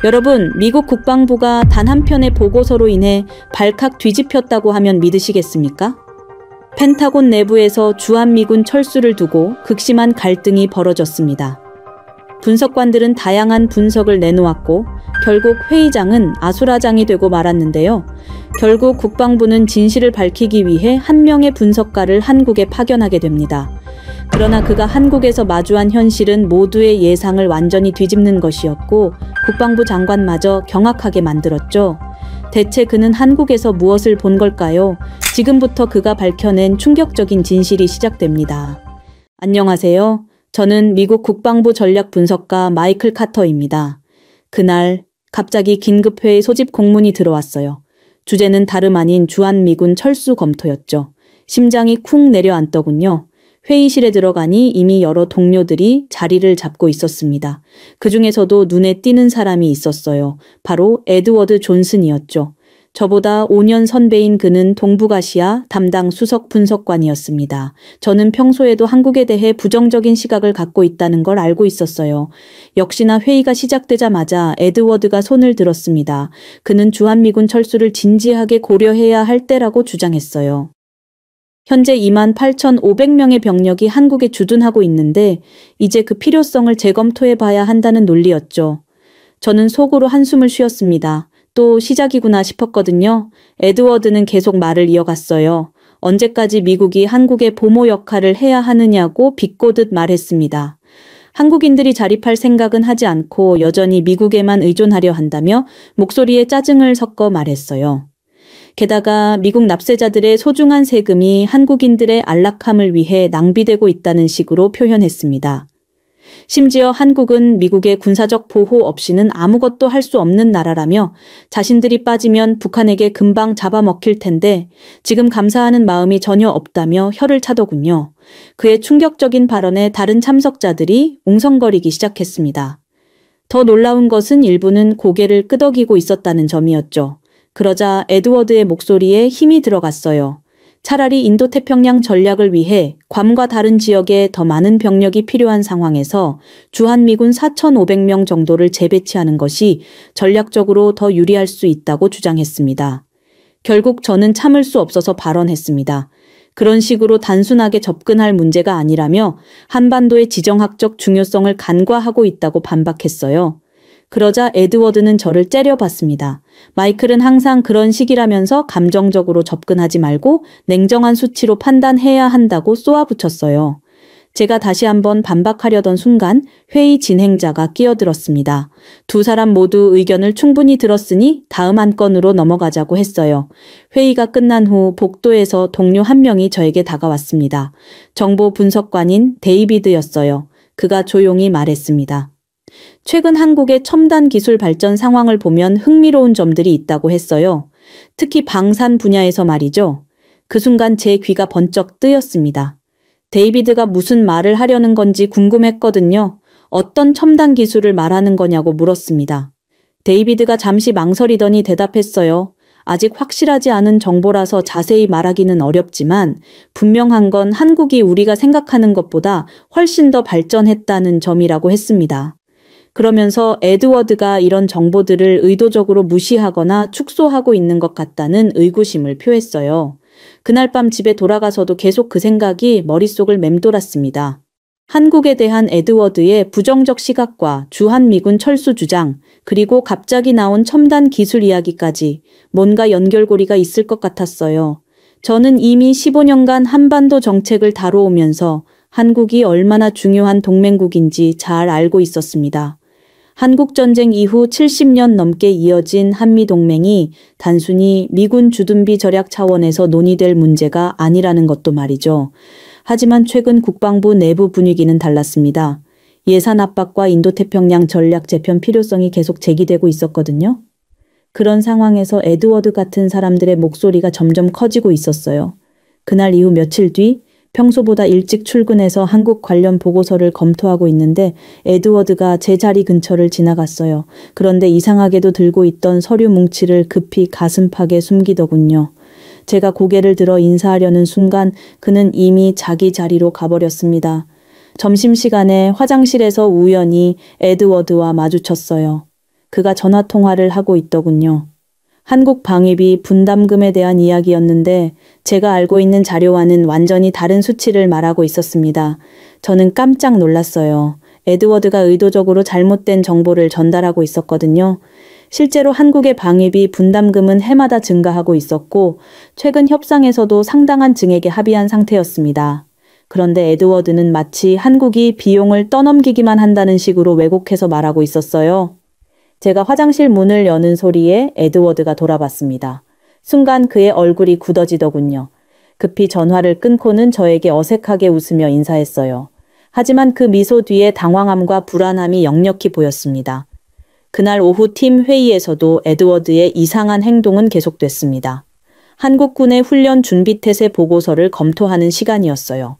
여러분, 미국 국방부가 단 한 편의 보고서로 인해 발칵 뒤집혔다고 하면 믿으시겠습니까? 펜타곤 내부에서 주한미군 철수를 두고 극심한 갈등이 벌어졌습니다. 분석관들은 다양한 분석을 내놓았고 결국 회의장은 아수라장이 되고 말았는데요. 결국 국방부는 진실을 밝히기 위해 한 명의 분석가를 한국에 파견하게 됩니다. 그러나 그가 한국에서 마주한 현실은 모두의 예상을 완전히 뒤집는 것이었고 국방부 장관마저 경악하게 만들었죠. 대체 그는 한국에서 무엇을 본 걸까요? 지금부터 그가 밝혀낸 충격적인 진실이 시작됩니다. 안녕하세요. 저는 미국 국방부 전략 분석가 마이클 카터입니다. 그날 갑자기 긴급회의 소집 공문이 들어왔어요. 주제는 다름 아닌 주한미군 철수 검토였죠. 심장이 쿵 내려앉더군요. 회의실에 들어가니 이미 여러 동료들이 자리를 잡고 있었습니다. 그 중에서도 눈에 띄는 사람이 있었어요. 바로 에드워드 존슨이었죠. 저보다 5년 선배인 그는 동북아시아 담당 수석 분석관이었습니다. 저는 평소에도 한국에 대해 부정적인 시각을 갖고 있다는 걸 알고 있었어요. 역시나 회의가 시작되자마자 에드워드가 손을 들었습니다. 그는 주한미군 철수를 진지하게 고려해야 할 때라고 주장했어요. 현재 28,500명의 병력이 한국에 주둔하고 있는데 이제 그 필요성을 재검토해봐야 한다는 논리였죠. 저는 속으로 한숨을 쉬었습니다. 또 시작이구나 싶었거든요. 에드워드는 계속 말을 이어갔어요. 언제까지 미국이 한국의 보모 역할을 해야 하느냐고 비꼬듯 말했습니다. 한국인들이 자립할 생각은 하지 않고 여전히 미국에만 의존하려 한다며 목소리에 짜증을 섞어 말했어요. 게다가 미국 납세자들의 소중한 세금이 한국인들의 안락함을 위해 낭비되고 있다는 식으로 표현했습니다. 심지어 한국은 미국의 군사적 보호 없이는 아무것도 할 수 없는 나라라며 자신들이 빠지면 북한에게 금방 잡아먹힐 텐데 지금 감사하는 마음이 전혀 없다며 혀를 차더군요. 그의 충격적인 발언에 다른 참석자들이 웅성거리기 시작했습니다. 더 놀라운 것은 일부는 고개를 끄덕이고 있었다는 점이었죠. 그러자 에드워드의 목소리에 힘이 들어갔어요. 차라리 인도태평양 전략을 위해 괌과 다른 지역에 더 많은 병력이 필요한 상황에서 주한미군 4,500명 정도를 재배치하는 것이 전략적으로 더 유리할 수 있다고 주장했습니다. 결국 저는 참을 수 없어서 발언했습니다. 그런 식으로 단순하게 접근할 문제가 아니라며 한반도의 지정학적 중요성을 간과하고 있다고 반박했어요. 그러자 에드워드는 저를 째려봤습니다. 마이클은 항상 그런 식이라면서 감정적으로 접근하지 말고 냉정한 수치로 판단해야 한다고 쏘아붙였어요. 제가 다시 한번 반박하려던 순간 회의 진행자가 끼어들었습니다. 두 사람 모두 의견을 충분히 들었으니 다음 안건으로 넘어가자고 했어요. 회의가 끝난 후 복도에서 동료 한 명이 저에게 다가왔습니다. 정보 분석관인 데이비드였어요. 그가 조용히 말했습니다. 최근 한국의 첨단 기술 발전 상황을 보면 흥미로운 점들이 있다고 했어요. 특히 방산 분야에서 말이죠. 그 순간 제 귀가 번쩍 뜨였습니다. 데이비드가 무슨 말을 하려는 건지 궁금했거든요. 어떤 첨단 기술을 말하는 거냐고 물었습니다. 데이비드가 잠시 망설이더니 대답했어요. 아직 확실하지 않은 정보라서 자세히 말하기는 어렵지만 분명한 건 한국이 우리가 생각하는 것보다 훨씬 더 발전했다는 점이라고 했습니다. 그러면서 에드워드가 이런 정보들을 의도적으로 무시하거나 축소하고 있는 것 같다는 의구심을 표했어요. 그날 밤 집에 돌아가서도 계속 그 생각이 머릿속을 맴돌았습니다. 한국에 대한 에드워드의 부정적 시각과 주한미군 철수 주장, 그리고 갑자기 나온 첨단 기술 이야기까지 뭔가 연결고리가 있을 것 같았어요. 저는 이미 15년간 한반도 정책을 다뤄오면서 한국이 얼마나 중요한 동맹국인지 잘 알고 있었습니다. 한국전쟁 이후 70년 넘게 이어진 한미동맹이 단순히 미군 주둔비 절약 차원에서 논의될 문제가 아니라는 것도 말이죠. 하지만 최근 국방부 내부 분위기는 달랐습니다. 예산 압박과 인도태평양 전략 재편 필요성이 계속 제기되고 있었거든요. 그런 상황에서 에드워드 같은 사람들의 목소리가 점점 커지고 있었어요. 그날 이후 며칠 뒤 평소보다 일찍 출근해서 한국 관련 보고서를 검토하고 있는데 에드워드가 제 자리 근처를 지나갔어요. 그런데 이상하게도 들고 있던 서류 뭉치를 급히 가슴팍에 숨기더군요. 제가 고개를 들어 인사하려는 순간 그는 이미 자기 자리로 가버렸습니다. 점심시간에 화장실에서 우연히 에드워드와 마주쳤어요. 그가 전화통화를 하고 있더군요. 한국 방위비 분담금에 대한 이야기였는데 제가 알고 있는 자료와는 완전히 다른 수치를 말하고 있었습니다. 저는 깜짝 놀랐어요. 에드워드가 의도적으로 잘못된 정보를 전달하고 있었거든요. 실제로 한국의 방위비 분담금은 해마다 증가하고 있었고 최근 협상에서도 상당한 증액에 합의한 상태였습니다. 그런데 에드워드는 마치 한국이 비용을 떠넘기기만 한다는 식으로 왜곡해서 말하고 있었어요. 제가 화장실 문을 여는 소리에 에드워드가 돌아봤습니다. 순간 그의 얼굴이 굳어지더군요. 급히 전화를 끊고는 저에게 어색하게 웃으며 인사했어요. 하지만 그 미소 뒤에 당황함과 불안함이 역력히 보였습니다. 그날 오후 팀 회의에서도 에드워드의 이상한 행동은 계속됐습니다. 한국군의 훈련 준비 태세 보고서를 검토하는 시간이었어요.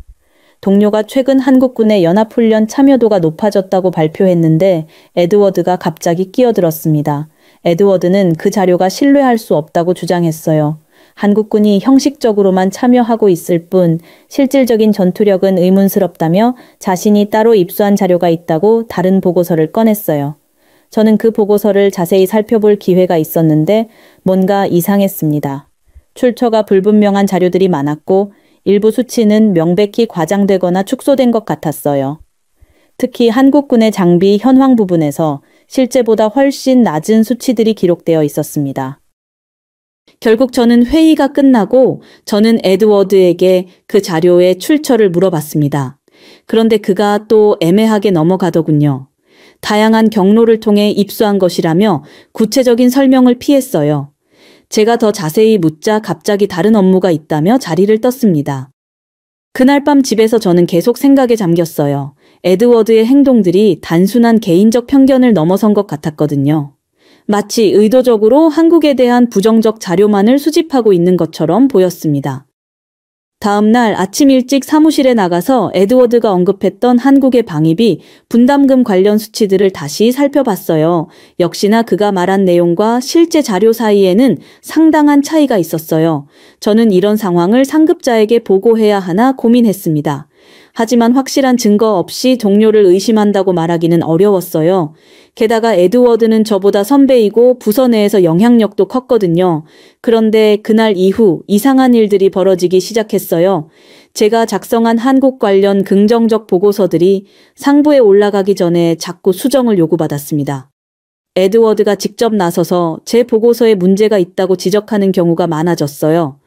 동료가 최근 한국군의 연합훈련 참여도가 높아졌다고 발표했는데 에드워드가 갑자기 끼어들었습니다. 에드워드는 그 자료가 신뢰할 수 없다고 주장했어요. 한국군이 형식적으로만 참여하고 있을 뿐 실질적인 전투력은 의문스럽다며 자신이 따로 입수한 자료가 있다고 다른 보고서를 꺼냈어요. 저는 그 보고서를 자세히 살펴볼 기회가 있었는데 뭔가 이상했습니다. 출처가 불분명한 자료들이 많았고 일부 수치는 명백히 과장되거나 축소된 것 같았어요. 특히 한국군의 장비 현황 부분에서 실제보다 훨씬 낮은 수치들이 기록되어 있었습니다. 결국 저는 회의가 끝나고 저는 에드워드에게 그 자료의 출처를 물어봤습니다. 그런데 그가 또 애매하게 넘어가더군요. 다양한 경로를 통해 입수한 것이라며 구체적인 설명을 피했어요. 제가 더 자세히 묻자 갑자기 다른 업무가 있다며 자리를 떴습니다. 그날 밤 집에서 저는 계속 생각에 잠겼어요. 에드워드의 행동들이 단순한 개인적 편견을 넘어선 것 같았거든요. 마치 의도적으로 한국에 대한 부정적 자료만을 수집하고 있는 것처럼 보였습니다. 다음 날 아침 일찍 사무실에 나가서 에드워드가 언급했던 한국의 방위비 분담금 관련 수치들을 다시 살펴봤어요. 역시나 그가 말한 내용과 실제 자료 사이에는 상당한 차이가 있었어요. 저는 이런 상황을 상급자에게 보고해야 하나 고민했습니다. 하지만 확실한 증거 없이 동료를 의심한다고 말하기는 어려웠어요. 게다가 에드워드는 저보다 선배이고 부서 내에서 영향력도 컸거든요. 그런데 그날 이후 이상한 일들이 벌어지기 시작했어요. 제가 작성한 한국 관련 긍정적 보고서들이 상부에 올라가기 전에 자꾸 수정을 요구받았습니다. 에드워드가 직접 나서서 제 보고서에 문제가 있다고 지적하는 경우가 많아졌어요.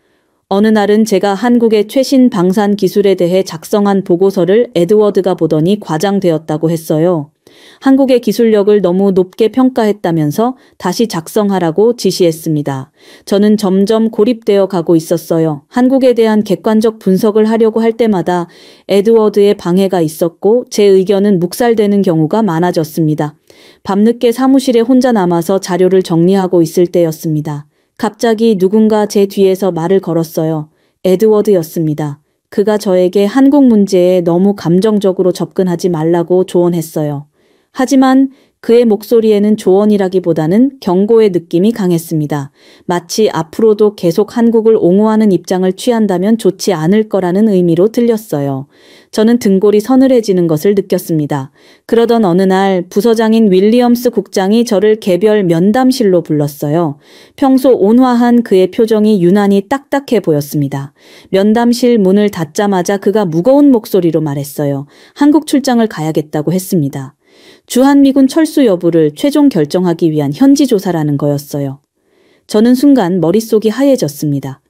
어느 날은 제가 한국의 최신 방산 기술에 대해 작성한 보고서를 에드워드가 보더니 과장되었다고 했어요. 한국의 기술력을 너무 높게 평가했다면서 다시 작성하라고 지시했습니다. 저는 점점 고립되어 가고 있었어요. 한국에 대한 객관적 분석을 하려고 할 때마다 에드워드의 방해가 있었고 제 의견은 묵살되는 경우가 많아졌습니다. 밤늦게 사무실에 혼자 남아서 자료를 정리하고 있을 때였습니다. 갑자기 누군가 제 뒤에서 말을 걸었어요. 에드워드였습니다. 그가 저에게 한국 문제에 너무 감정적으로 접근하지 말라고 조언했어요. 하지만 그의 목소리에는 조언이라기보다는 경고의 느낌이 강했습니다. 마치 앞으로도 계속 한국을 옹호하는 입장을 취한다면 좋지 않을 거라는 의미로 들렸어요. 저는 등골이 서늘해지는 것을 느꼈습니다. 그러던 어느 날 부서장인 윌리엄스 국장이 저를 개별 면담실로 불렀어요. 평소 온화한 그의 표정이 유난히 딱딱해 보였습니다. 면담실 문을 닫자마자 그가 무거운 목소리로 말했어요. 한국 출장을 가야겠다고 했습니다. 주한미군 철수 여부를 최종 결정하기 위한 현지 조사라는 거였어요. 저는 순간 머릿속이 하얘졌습니다.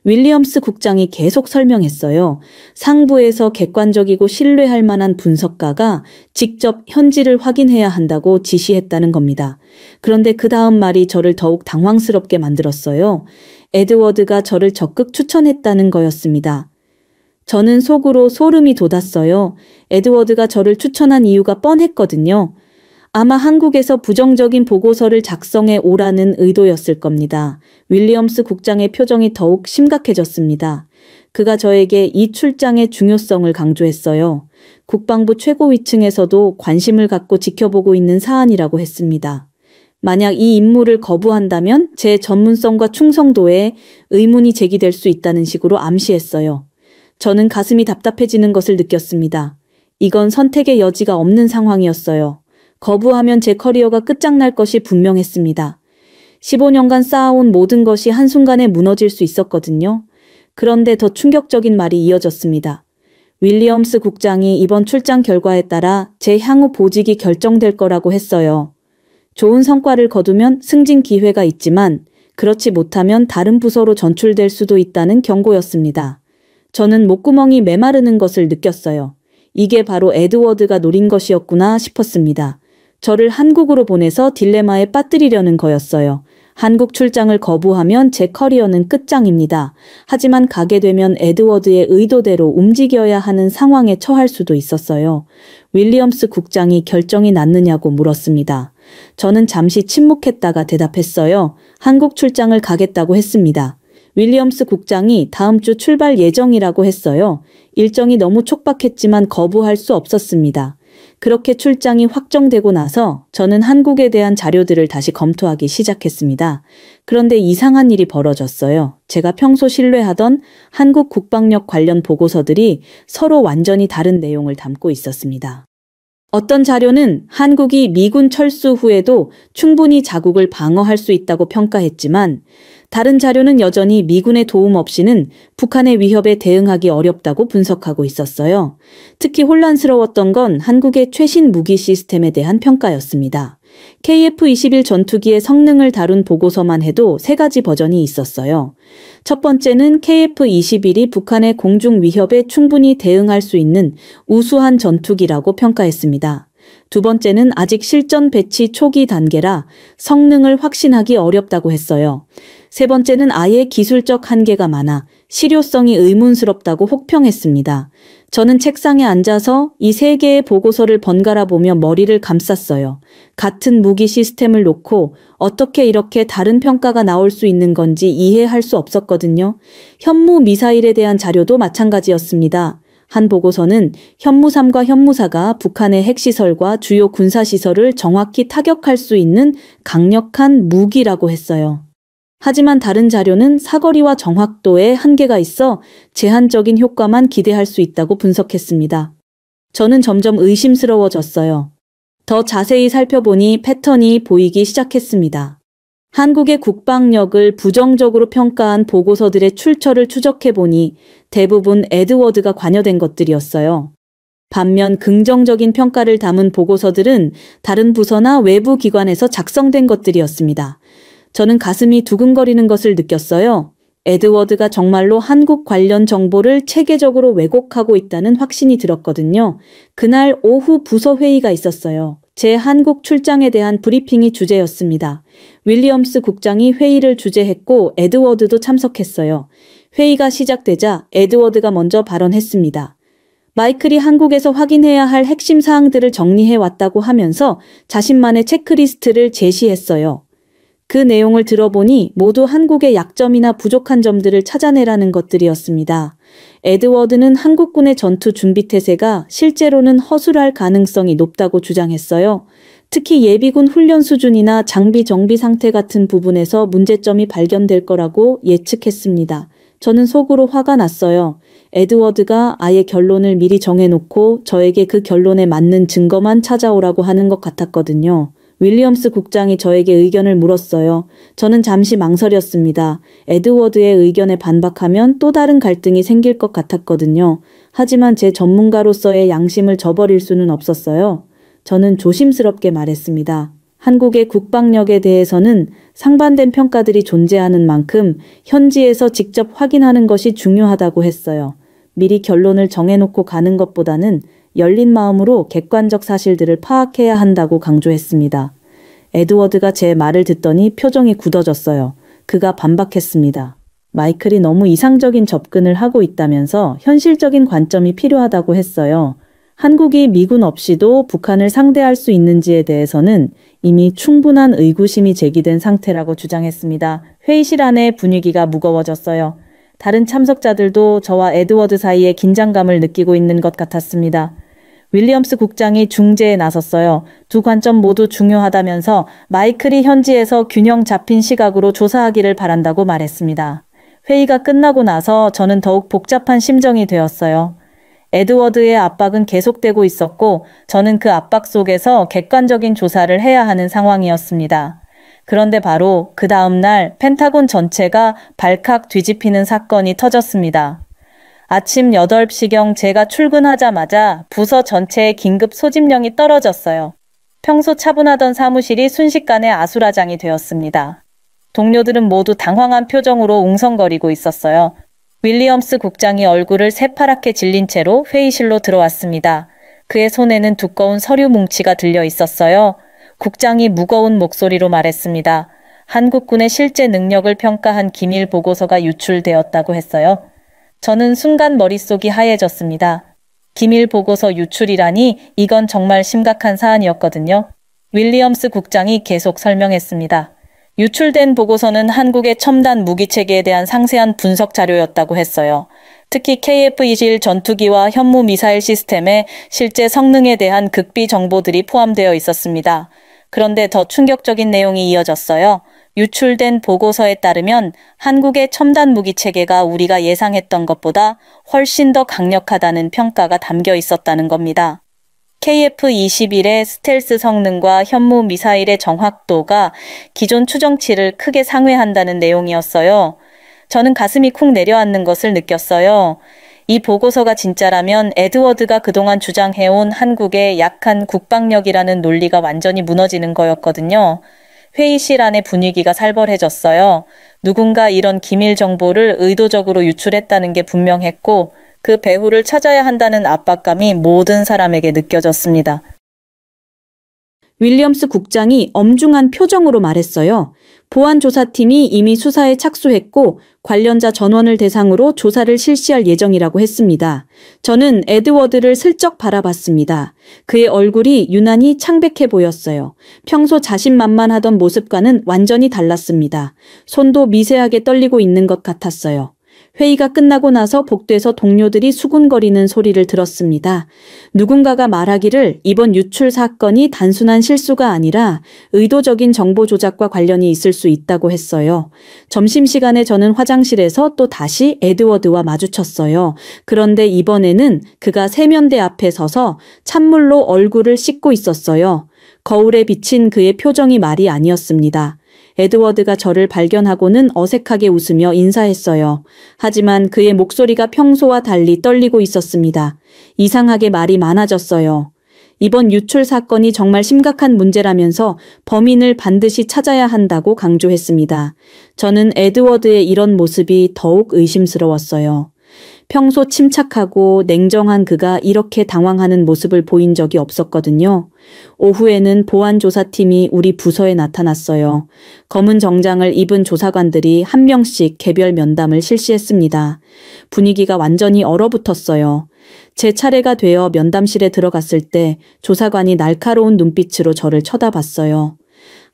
윌리엄스 국장이 계속 설명했어요. 상부에서 객관적이고 신뢰할 만한 분석가가 직접 현지를 확인해야 한다고 지시했다는 겁니다. 그런데 그 다음 말이 저를 더욱 당황스럽게 만들었어요. 에드워드가 저를 적극 추천했다는 거였습니다. 저는 속으로 소름이 돋았어요. 에드워드가 저를 추천한 이유가 뻔했거든요. 아마 한국에서 부정적인 보고서를 작성해 오라는 의도였을 겁니다. 윌리엄스 국장의 표정이 더욱 심각해졌습니다. 그가 저에게 이 출장의 중요성을 강조했어요. 국방부 최고위층에서도 관심을 갖고 지켜보고 있는 사안이라고 했습니다. 만약 이 임무를 거부한다면 제 전문성과 충성도에 의문이 제기될 수 있다는 식으로 암시했어요. 저는 가슴이 답답해지는 것을 느꼈습니다. 이건 선택의 여지가 없는 상황이었어요. 거부하면 제 커리어가 끝장날 것이 분명했습니다. 15년간 쌓아온 모든 것이 한순간에 무너질 수 있었거든요. 그런데 더 충격적인 말이 이어졌습니다. 윌리엄스 국장이 이번 출장 결과에 따라 제 향후 보직이 결정될 거라고 했어요. 좋은 성과를 거두면 승진 기회가 있지만 그렇지 못하면 다른 부서로 전출될 수도 있다는 경고였습니다. 저는 목구멍이 메마르는 것을 느꼈어요. 이게 바로 에드워드가 노린 것이었구나 싶었습니다. 저를 한국으로 보내서 딜레마에 빠뜨리려는 거였어요. 한국 출장을 거부하면 제 커리어는 끝장입니다. 하지만 가게 되면 에드워드의 의도대로 움직여야 하는 상황에 처할 수도 있었어요. 윌리엄스 국장이 결정이 났느냐고 물었습니다. 저는 잠시 침묵했다가 대답했어요. 한국 출장을 가겠다고 했습니다. 윌리엄스 국장이 다음 주 출발 예정이라고 했어요. 일정이 너무 촉박했지만 거부할 수 없었습니다. 그렇게 출장이 확정되고 나서 저는 한국에 대한 자료들을 다시 검토하기 시작했습니다. 그런데 이상한 일이 벌어졌어요. 제가 평소 신뢰하던 한국 국방력 관련 보고서들이 서로 완전히 다른 내용을 담고 있었습니다. 어떤 자료는 한국이 미군 철수 후에도 충분히 자국을 방어할 수 있다고 평가했지만 다른 자료는 여전히 미군의 도움 없이는 북한의 위협에 대응하기 어렵다고 분석하고 있었어요. 특히 혼란스러웠던 건 한국의 최신 무기 시스템에 대한 평가였습니다. KF-21 전투기의 성능을 다룬 보고서만 해도 3가지 버전이 있었어요. 첫 번째는 KF-21이 북한의 공중 위협에 충분히 대응할 수 있는 우수한 전투기라고 평가했습니다. 두 번째는 아직 실전 배치 초기 단계라 성능을 확신하기 어렵다고 했어요. 세 번째는 아예 기술적 한계가 많아 실효성이 의문스럽다고 혹평했습니다. 저는 책상에 앉아서 이 3개의 보고서를 번갈아 보며 머리를 감쌌어요. 같은 무기 시스템을 놓고 어떻게 이렇게 다른 평가가 나올 수 있는 건지 이해할 수 없었거든요. 현무 미사일에 대한 자료도 마찬가지였습니다. 한 보고서는 현무3과 현무4가 북한의 핵시설과 주요 군사시설을 정확히 타격할 수 있는 강력한 무기라고 했어요. 하지만 다른 자료는 사거리와 정확도에 한계가 있어 제한적인 효과만 기대할 수 있다고 분석했습니다. 저는 점점 의심스러워졌어요. 더 자세히 살펴보니 패턴이 보이기 시작했습니다. 한국의 국방력을 부정적으로 평가한 보고서들의 출처를 추적해보니 대부분 에드워드가 관여된 것들이었어요. 반면 긍정적인 평가를 담은 보고서들은 다른 부서나 외부 기관에서 작성된 것들이었습니다. 저는 가슴이 두근거리는 것을 느꼈어요. 에드워드가 정말로 한국 관련 정보를 체계적으로 왜곡하고 있다는 확신이 들었거든요. 그날 오후 부서 회의가 있었어요. 제 한국 출장에 대한 브리핑이 주제였습니다. 윌리엄스 국장이 회의를 주재했고 에드워드도 참석했어요. 회의가 시작되자 에드워드가 먼저 발언했습니다. 마이클이 한국에서 확인해야 할 핵심 사항들을 정리해 왔다고 하면서 자신만의 체크리스트를 제시했어요. 그 내용을 들어보니 모두 한국의 약점이나 부족한 점들을 찾아내라는 것들이었습니다. 에드워드는 한국군의 전투 준비 태세가 실제로는 허술할 가능성이 높다고 주장했어요. 특히 예비군 훈련 수준이나 장비 정비 상태 같은 부분에서 문제점이 발견될 거라고 예측했습니다. 저는 속으로 화가 났어요. 에드워드가 아예 결론을 미리 정해놓고 저에게 그 결론에 맞는 증거만 찾아오라고 하는 것 같았거든요. 윌리엄스 국장이 저에게 의견을 물었어요. 저는 잠시 망설였습니다. 에드워드의 의견에 반박하면 또 다른 갈등이 생길 것 같았거든요. 하지만 제 전문가로서의 양심을 저버릴 수는 없었어요. 저는 조심스럽게 말했습니다. 한국의 국방력에 대해서는 상반된 평가들이 존재하는 만큼 현지에서 직접 확인하는 것이 중요하다고 했어요. 미리 결론을 정해놓고 가는 것보다는 열린 마음으로 객관적 사실들을 파악해야 한다고 강조했습니다. 에드워드가 제 말을 듣더니 표정이 굳어졌어요. 그가 반박했습니다. 마이클이 너무 이상적인 접근을 하고 있다면서 현실적인 관점이 필요하다고 했어요. 한국이 미군 없이도 북한을 상대할 수 있는지에 대해서는 이미 충분한 의구심이 제기된 상태라고 주장했습니다. 회의실 안의 분위기가 무거워졌어요. 다른 참석자들도 저와 에드워드 사이에 긴장감을 느끼고 있는 것 같았습니다. 윌리엄스 국장이 중재에 나섰어요. 두 관점 모두 중요하다면서 마이클이 현지에서 균형 잡힌 시각으로 조사하기를 바란다고 말했습니다. 회의가 끝나고 나서 저는 더욱 복잡한 심정이 되었어요. 에드워드의 압박은 계속되고 있었고 저는 그 압박 속에서 객관적인 조사를 해야 하는 상황이었습니다. 그런데 바로 그 다음 날 펜타곤 전체가 발칵 뒤집히는 사건이 터졌습니다. 아침 8시경 제가 출근하자마자 부서 전체에 긴급 소집령이 떨어졌어요. 평소 차분하던 사무실이 순식간에 아수라장이 되었습니다. 동료들은 모두 당황한 표정으로 웅성거리고 있었어요. 윌리엄스 국장이 얼굴을 새파랗게 질린 채로 회의실로 들어왔습니다. 그의 손에는 두꺼운 서류 뭉치가 들려 있었어요. 국장이 무거운 목소리로 말했습니다. 한국군의 실제 능력을 평가한 기밀 보고서가 유출되었다고 했어요. 저는 순간 머릿속이 하얘졌습니다. 기밀 보고서 유출이라니 이건 정말 심각한 사안이었거든요. 윌리엄스 국장이 계속 설명했습니다. 유출된 보고서는 한국의 첨단 무기체계에 대한 상세한 분석 자료였다고 했어요. 특히 KF-21 전투기와 현무 미사일 시스템의 실제 성능에 대한 극비 정보들이 포함되어 있었습니다. 그런데 더 충격적인 내용이 이어졌어요. 유출된 보고서에 따르면 한국의 첨단 무기 체계가 우리가 예상했던 것보다 훨씬 더 강력하다는 평가가 담겨 있었다는 겁니다. KF-21의 스텔스 성능과 현무 미사일의 정확도가 기존 추정치를 크게 상회한다는 내용이었어요. 저는 가슴이 쿵 내려앉는 것을 느꼈어요. 이 보고서가 진짜라면 에드워드가 그동안 주장해온 한국의 약한 국방력이라는 논리가 완전히 무너지는 거였거든요. 회의실 안의 분위기가 살벌해졌어요. 누군가 이런 기밀 정보를 의도적으로 유출했다는 게 분명했고 그 배후를 찾아야 한다는 압박감이 모든 사람에게 느껴졌습니다. 윌리엄스 국장이 엄중한 표정으로 말했어요. 보안조사팀이 이미 수사에 착수했고 관련자 전원을 대상으로 조사를 실시할 예정이라고 했습니다. 저는 에드워드를 슬쩍 바라봤습니다. 그의 얼굴이 유난히 창백해 보였어요. 평소 자신만만하던 모습과는 완전히 달랐습니다. 손도 미세하게 떨리고 있는 것 같았어요. 회의가 끝나고 나서 복도에서 동료들이 수군거리는 소리를 들었습니다. 누군가가 말하기를 이번 유출 사건이 단순한 실수가 아니라 의도적인 정보 조작과 관련이 있을 수 있다고 했어요. 점심시간에 저는 화장실에서 또 다시 에드워드와 마주쳤어요. 그런데 이번에는 그가 세면대 앞에 서서 찬물로 얼굴을 씻고 있었어요. 거울에 비친 그의 표정이 말이 아니었습니다. 에드워드가 저를 발견하고는 어색하게 웃으며 인사했어요. 하지만 그의 목소리가 평소와 달리 떨리고 있었습니다. 이상하게 말이 많아졌어요. 이번 유출 사건이 정말 심각한 문제라면서 범인을 반드시 찾아야 한다고 강조했습니다. 저는 에드워드의 이런 모습이 더욱 의심스러웠어요. 평소 침착하고 냉정한 그가 이렇게 당황하는 모습을 보인 적이 없었거든요. 오후에는 보안조사팀이 우리 부서에 나타났어요. 검은 정장을 입은 조사관들이 한 명씩 개별 면담을 실시했습니다. 분위기가 완전히 얼어붙었어요. 제 차례가 되어 면담실에 들어갔을 때 조사관이 날카로운 눈빛으로 저를 쳐다봤어요.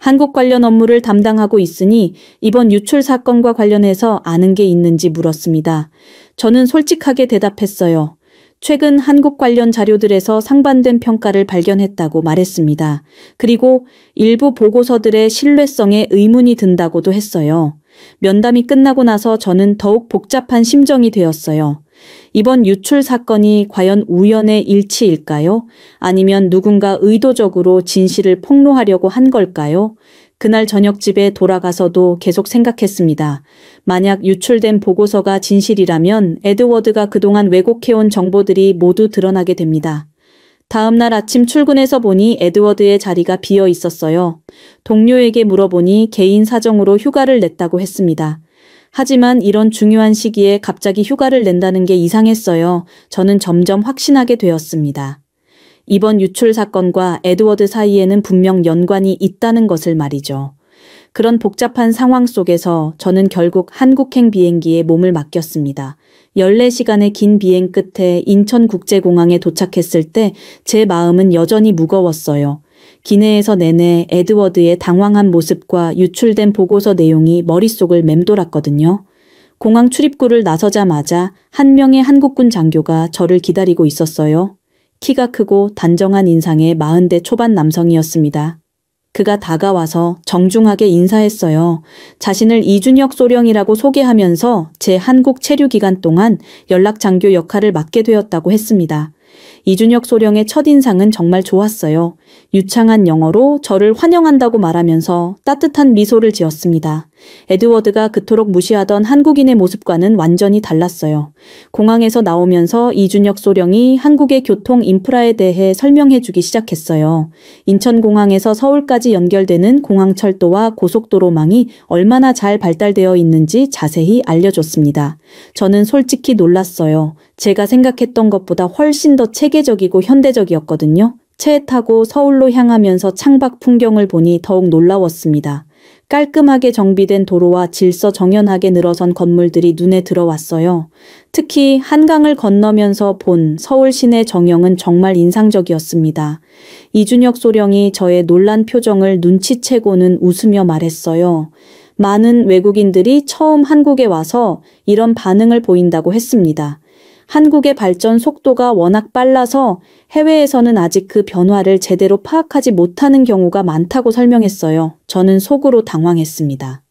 한국 관련 업무를 담당하고 있으니 이번 유출 사건과 관련해서 아는 게 있는지 물었습니다. 저는 솔직하게 대답했어요. 최근 한국 관련 자료들에서 상반된 평가를 발견했다고 말했습니다. 그리고 일부 보고서들의 신뢰성에 의문이 든다고도 했어요. 면담이 끝나고 나서 저는 더욱 복잡한 심정이 되었어요. 이번 유출 사건이 과연 우연의 일치일까요? 아니면 누군가 의도적으로 진실을 폭로하려고 한 걸까요? 그날 저녁 집에 돌아가서도 계속 생각했습니다. 만약 유출된 보고서가 진실이라면 에드워드가 그동안 왜곡해온 정보들이 모두 드러나게 됩니다. 다음 날 아침 출근해서 보니 에드워드의 자리가 비어 있었어요. 동료에게 물어보니 개인 사정으로 휴가를 냈다고 했습니다. 하지만 이런 중요한 시기에 갑자기 휴가를 낸다는 게 이상했어요. 저는 점점 확신하게 되었습니다. 이번 유출 사건과 에드워드 사이에는 분명 연관이 있다는 것을 말이죠. 그런 복잡한 상황 속에서 저는 결국 한국행 비행기에 몸을 맡겼습니다. 14시간의 긴 비행 끝에 인천국제공항에 도착했을 때 제 마음은 여전히 무거웠어요. 기내에서 내내 에드워드의 당황한 모습과 유출된 보고서 내용이 머릿속을 맴돌았거든요. 공항 출입구를 나서자마자 한 명의 한국군 장교가 저를 기다리고 있었어요. 키가 크고 단정한 인상의 40대 초반 남성이었습니다. 그가 다가와서 정중하게 인사했어요. 자신을 이준혁 소령이라고 소개하면서 제 한국 체류 기간 동안 연락 장교 역할을 맡게 되었다고 했습니다. 이준혁 소령의 첫인상은 정말 좋았어요. 유창한 영어로 저를 환영한다고 말하면서 따뜻한 미소를 지었습니다. 에드워드가 그토록 무시하던 한국인의 모습과는 완전히 달랐어요. 공항에서 나오면서 이준혁 소령이 한국의 교통 인프라에 대해 설명해주기 시작했어요. 인천공항에서 서울까지 연결되는 공항철도와 고속도로망이 얼마나 잘 발달되어 있는지 자세히 알려줬습니다. 저는 솔직히 놀랐어요. 제가 생각했던 것보다 훨씬 더 체계적이고 현대적이었거든요. 차에 타고 서울로 향하면서 창밖 풍경을 보니 더욱 놀라웠습니다. 깔끔하게 정비된 도로와 질서 정연하게 늘어선 건물들이 눈에 들어왔어요. 특히 한강을 건너면서 본 서울 시내 정형은 정말 인상적이었습니다. 이준혁 소령이 저의 놀란 표정을 눈치채고는 웃으며 말했어요. 많은 외국인들이 처음 한국에 와서 이런 반응을 보인다고 했습니다. 한국의 발전 속도가 워낙 빨라서 해외에서는 아직 그 변화를 제대로 파악하지 못하는 경우가 많다고 설명했어요. 저는 속으로 당황했습니다.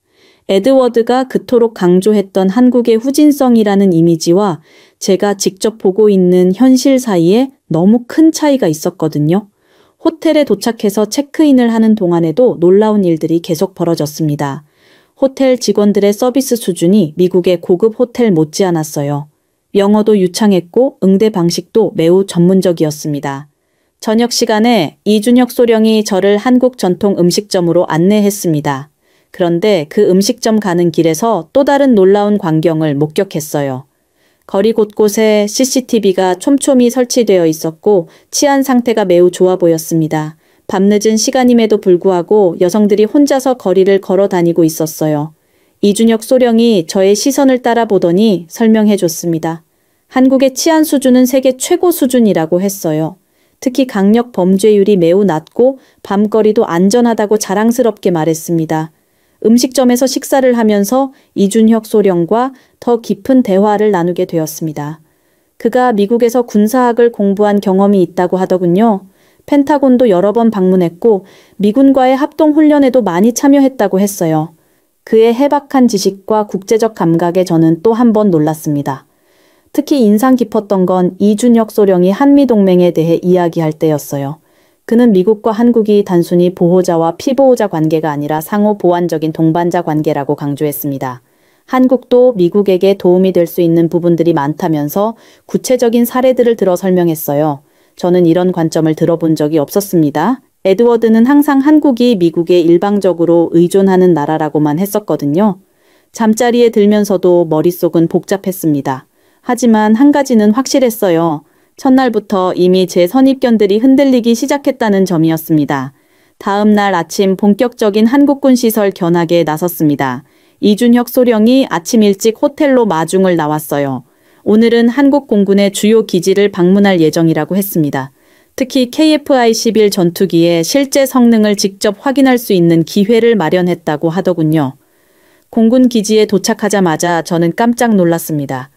에드워드가 그토록 강조했던 한국의 후진성이라는 이미지와 제가 직접 보고 있는 현실 사이에 너무 큰 차이가 있었거든요. 호텔에 도착해서 체크인을 하는 동안에도 놀라운 일들이 계속 벌어졌습니다. 호텔 직원들의 서비스 수준이 미국의 고급 호텔 못지않았어요. 영어도 유창했고 응대 방식도 매우 전문적이었습니다. 저녁 시간에 이준혁 소령이 저를 한국 전통 음식점으로 안내했습니다. 그런데 그 음식점 가는 길에서 또 다른 놀라운 광경을 목격했어요. 거리 곳곳에 CCTV가 촘촘히 설치되어 있었고 치안 상태가 매우 좋아 보였습니다. 밤늦은 시간임에도 불구하고 여성들이 혼자서 거리를 걸어 다니고 있었어요. 이준혁 소령이 저의 시선을 따라보더니 설명해 줬습니다. 한국의 치안 수준은 세계 최고 수준이라고 했어요. 특히 강력 범죄율이 매우 낮고 밤거리도 안전하다고 자랑스럽게 말했습니다. 음식점에서 식사를 하면서 이준혁 소령과 더 깊은 대화를 나누게 되었습니다. 그가 미국에서 군사학을 공부한 경험이 있다고 하더군요. 펜타곤도 여러 번 방문했고 미군과의 합동훈련에도 많이 참여했다고 했어요. 그의 해박한 지식과 국제적 감각에 저는 또 한 번 놀랐습니다. 특히 인상 깊었던 건 이준혁 소령이 한미동맹에 대해 이야기할 때였어요. 그는 미국과 한국이 단순히 보호자와 피보호자 관계가 아니라 상호 보완적인 동반자 관계라고 강조했습니다. 한국도 미국에게 도움이 될 수 있는 부분들이 많다면서 구체적인 사례들을 들어 설명했어요. 저는 이런 관점을 들어본 적이 없었습니다. 에드워드는 항상 한국이 미국에 일방적으로 의존하는 나라라고만 했었거든요. 잠자리에 들면서도 머릿속은 복잡했습니다. 하지만 한 가지는 확실했어요. 첫날부터 이미 제 선입견들이 흔들리기 시작했다는 점이었습니다. 다음 날 아침 본격적인 한국군 시설 견학에 나섰습니다. 이준혁 소령이 아침 일찍 호텔로 마중을 나왔어요. 오늘은 한국 공군의 주요 기지를 방문할 예정이라고 했습니다. 특히 KF-11 전투기의 실제 성능을 직접 확인할 수 있는 기회를 마련했다고 하더군요. 공군 기지에 도착하자마자 저는 깜짝 놀랐습니다.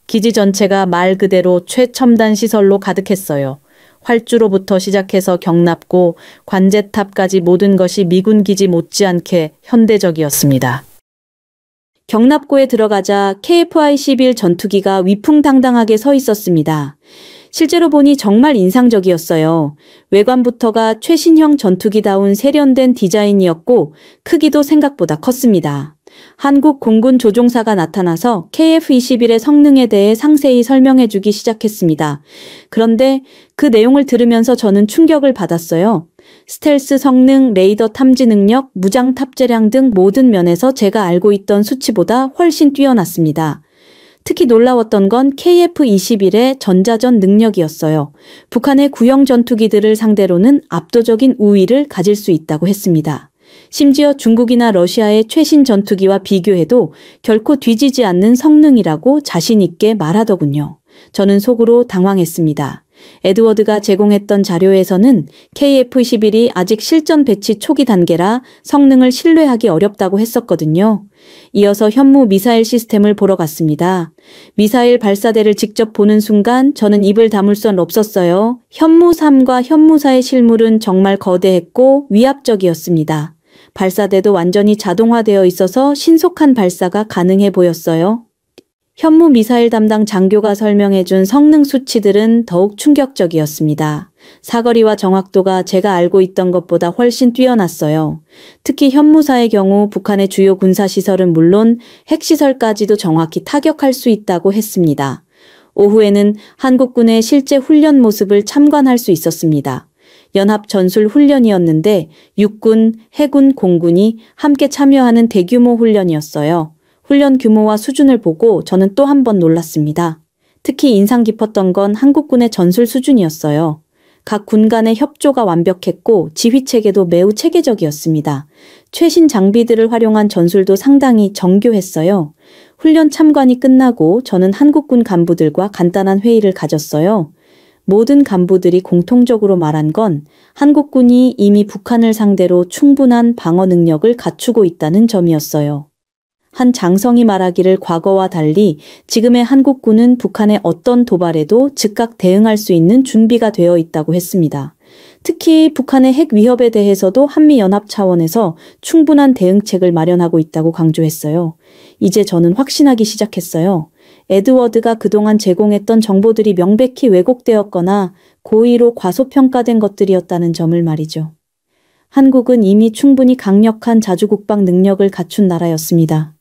기지 전체가 말 그대로 최첨단 시설로 가득했어요. 활주로부터 시작해서 경납고 관제탑까지 모든 것이 미군 기지 못지않게 현대적이었습니다. 경납고에 들어가자 KF-11 전투기가 위풍당당하게 서 있었습니다. 실제로 보니 정말 인상적이었어요. 외관부터가 최신형 전투기다운 세련된 디자인이었고 크기도 생각보다 컸습니다. 한국 공군 조종사가 나타나서 KF-21의 성능에 대해 상세히 설명해주기 시작했습니다. 그런데 그 내용을 들으면서 저는 충격을 받았어요. 스텔스 성능, 레이더 탐지 능력, 무장 탑재량 등 모든 면에서 제가 알고 있던 수치보다 훨씬 뛰어났습니다. 특히 놀라웠던 건 KF-21의 전자전 능력이었어요. 북한의 구형 전투기들을 상대로는 압도적인 우위를 가질 수 있다고 했습니다. 심지어 중국이나 러시아의 최신 전투기와 비교해도 결코 뒤지지 않는 성능이라고 자신 있게 말하더군요. 저는 속으로 당황했습니다. 에드워드가 제공했던 자료에서는 KF-21이 아직 실전 배치 초기 단계라 성능을 신뢰하기 어렵다고 했었거든요. 이어서 현무 미사일 시스템을 보러 갔습니다. 미사일 발사대를 직접 보는 순간 저는 입을 다물 수 없었어요. 현무 3과 현무 4의 실물은 정말 거대했고 위압적이었습니다. 발사대도 완전히 자동화되어 있어서 신속한 발사가 가능해 보였어요. 현무 미사일 담당 장교가 설명해준 성능 수치들은 더욱 충격적이었습니다. 사거리와 정확도가 제가 알고 있던 것보다 훨씬 뛰어났어요. 특히 현무사의 경우 북한의 주요 군사시설은 물론 핵시설까지도 정확히 타격할 수 있다고 했습니다. 오후에는 한국군의 실제 훈련 모습을 참관할 수 있었습니다. 연합 전술 훈련이었는데 육군, 해군, 공군이 함께 참여하는 대규모 훈련이었어요. 훈련 규모와 수준을 보고 저는 또 한 번 놀랐습니다. 특히 인상 깊었던 건 한국군의 전술 수준이었어요. 각 군 간의 협조가 완벽했고 지휘체계도 매우 체계적이었습니다. 최신 장비들을 활용한 전술도 상당히 정교했어요. 훈련 참관이 끝나고 저는 한국군 간부들과 간단한 회의를 가졌어요. 모든 간부들이 공통적으로 말한 건 한국군이 이미 북한을 상대로 충분한 방어 능력을 갖추고 있다는 점이었어요. 한 장성이 말하기를 과거와 달리 지금의 한국군은 북한의 어떤 도발에도 즉각 대응할 수 있는 준비가 되어 있다고 했습니다. 특히 북한의 핵 위협에 대해서도 한미연합 차원에서 충분한 대응책을 마련하고 있다고 강조했어요. 이제 저는 확신하기 시작했어요. 에드워드가 그동안 제공했던 정보들이 명백히 왜곡되었거나 고의로 과소평가된 것들이었다는 점을 말이죠. 한국은 이미 충분히 강력한 자주국방 능력을 갖춘 나라였습니다.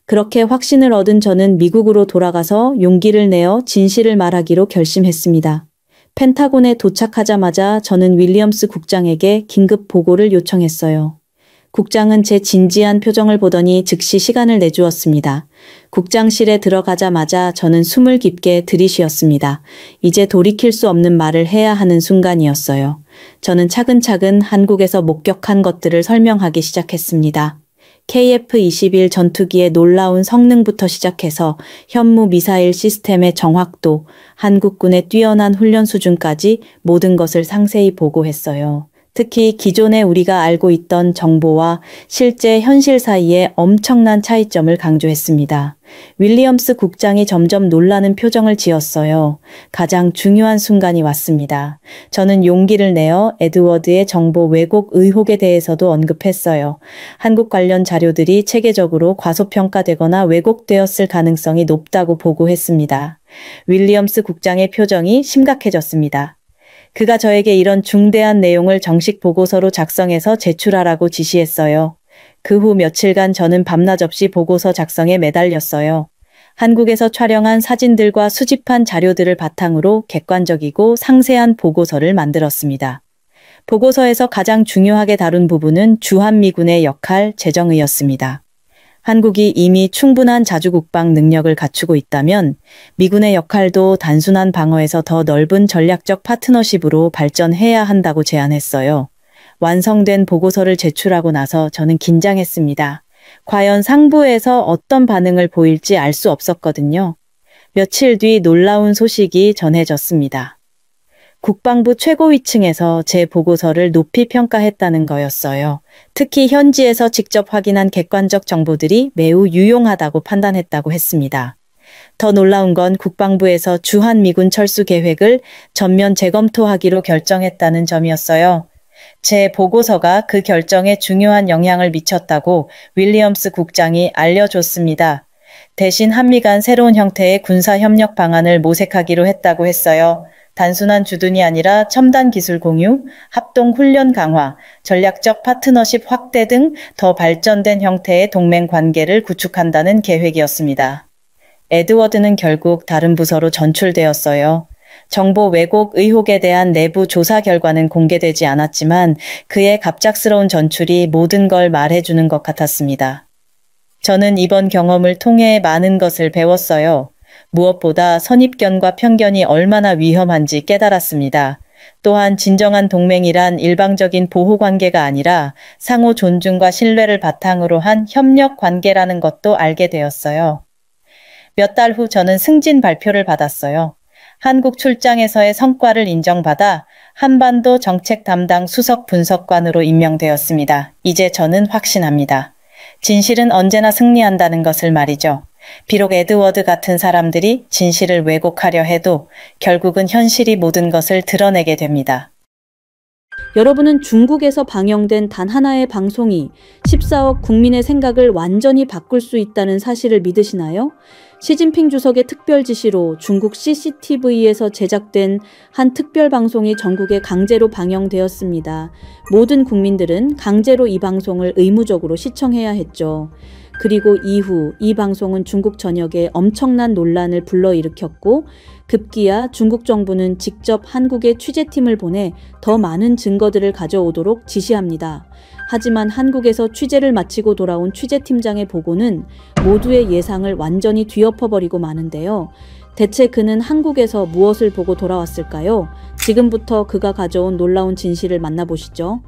그렇게 확신을 얻은 저는 미국으로 돌아가서 용기를 내어 진실을 말하기로 결심했습니다. 펜타곤에 도착하자마자 저는 윌리엄스 국장에게 긴급 보고를 요청했어요. 국장은 제 진지한 표정을 보더니 즉시 시간을 내주었습니다. 국장실에 들어가자마자 저는 숨을 깊게 들이쉬었습니다. 이제 돌이킬 수 없는 말을 해야 하는 순간이었어요. 저는 차근차근 한국에서 목격한 것들을 설명하기 시작했습니다. KF-21 전투기의 놀라운 성능부터 시작해서 현무 미사일 시스템의 정확도, 한국군의 뛰어난 훈련 수준까지 모든 것을 상세히 보고했어요. 특히 기존에 우리가 알고 있던 정보와 실제 현실 사이에 엄청난 차이점을 강조했습니다. 윌리엄스 국장이 점점 놀라는 표정을 지었어요. 가장 중요한 순간이 왔습니다. 저는 용기를 내어 에드워드의 정보 왜곡 의혹에 대해서도 언급했어요. 한국 관련 자료들이 체계적으로 과소평가되거나 왜곡되었을 가능성이 높다고 보고했습니다. 윌리엄스 국장의 표정이 심각해졌습니다. 그가 저에게 이런 중대한 내용을 정식 보고서로 작성해서 제출하라고 지시했어요. 그 후 며칠간 저는 밤낮 없이 보고서 작성에 매달렸어요. 한국에서 촬영한 사진들과 수집한 자료들을 바탕으로 객관적이고 상세한 보고서를 만들었습니다. 보고서에서 가장 중요하게 다룬 부분은 주한미군의 역할, 재정의였습니다. 한국이 이미 충분한 자주국방 능력을 갖추고 있다면 미군의 역할도 단순한 방어에서 더 넓은 전략적 파트너십으로 발전해야 한다고 제안했어요. 완성된 보고서를 제출하고 나서 저는 긴장했습니다. 과연 상부에서 어떤 반응을 보일지 알 수 없었거든요. 며칠 뒤 놀라운 소식이 전해졌습니다. 국방부 최고위층에서 제 보고서를 높이 평가했다는 거였어요. 특히 현지에서 직접 확인한 객관적 정보들이 매우 유용하다고 판단했다고 했습니다. 더 놀라운 건 국방부에서 주한미군 철수 계획을 전면 재검토하기로 결정했다는 점이었어요. 제 보고서가 그 결정에 중요한 영향을 미쳤다고 윌리엄스 국장이 알려줬습니다. 대신 한미 간 새로운 형태의 군사협력 방안을 모색하기로 했다고 했어요. 단순한 주둔이 아니라 첨단 기술 공유, 합동 훈련 강화, 전략적 파트너십 확대 등 더 발전된 형태의 동맹 관계를 구축한다는 계획이었습니다. 에드워드는 결국 다른 부서로 전출되었어요. 정보 왜곡 의혹에 대한 내부 조사 결과는 공개되지 않았지만 그의 갑작스러운 전출이 모든 걸 말해주는 것 같았습니다. 저는 이번 경험을 통해 많은 것을 배웠어요. 무엇보다 선입견과 편견이 얼마나 위험한지 깨달았습니다. 또한 진정한 동맹이란 일방적인 보호관계가 아니라 상호 존중과 신뢰를 바탕으로 한 협력 관계라는 것도 알게 되었어요. 몇 달 후 저는 승진 발표를 받았어요. 한국 출장에서의 성과를 인정받아 한반도 정책 담당 수석 분석관으로 임명되었습니다. 이제 저는 확신합니다. 진실은 언제나 승리한다는 것을 말이죠. 비록 에드워드 같은 사람들이 진실을 왜곡하려 해도 결국은 현실이 모든 것을 드러내게 됩니다. 여러분은 중국에서 방영된 단 하나의 방송이 14억 국민의 생각을 완전히 바꿀 수 있다는 사실을 믿으시나요? 시진핑 주석의 특별 지시로 중국 CCTV에서 제작된 한 특별 방송이 전국에 강제로 방영되었습니다. 모든 국민들은 강제로 이 방송을 의무적으로 시청해야 했죠. 그리고 이후 이 방송은 중국 전역에 엄청난 논란을 불러일으켰고 급기야 중국 정부는 직접 한국에 취재팀을 보내 더 많은 증거들을 가져오도록 지시합니다. 하지만 한국에서 취재를 마치고 돌아온 취재팀장의 보고는 모두의 예상을 완전히 뒤엎어버리고 마는데요. 대체 그는 한국에서 무엇을 보고 돌아왔을까요? 지금부터 그가 가져온 놀라운 진실을 만나보시죠.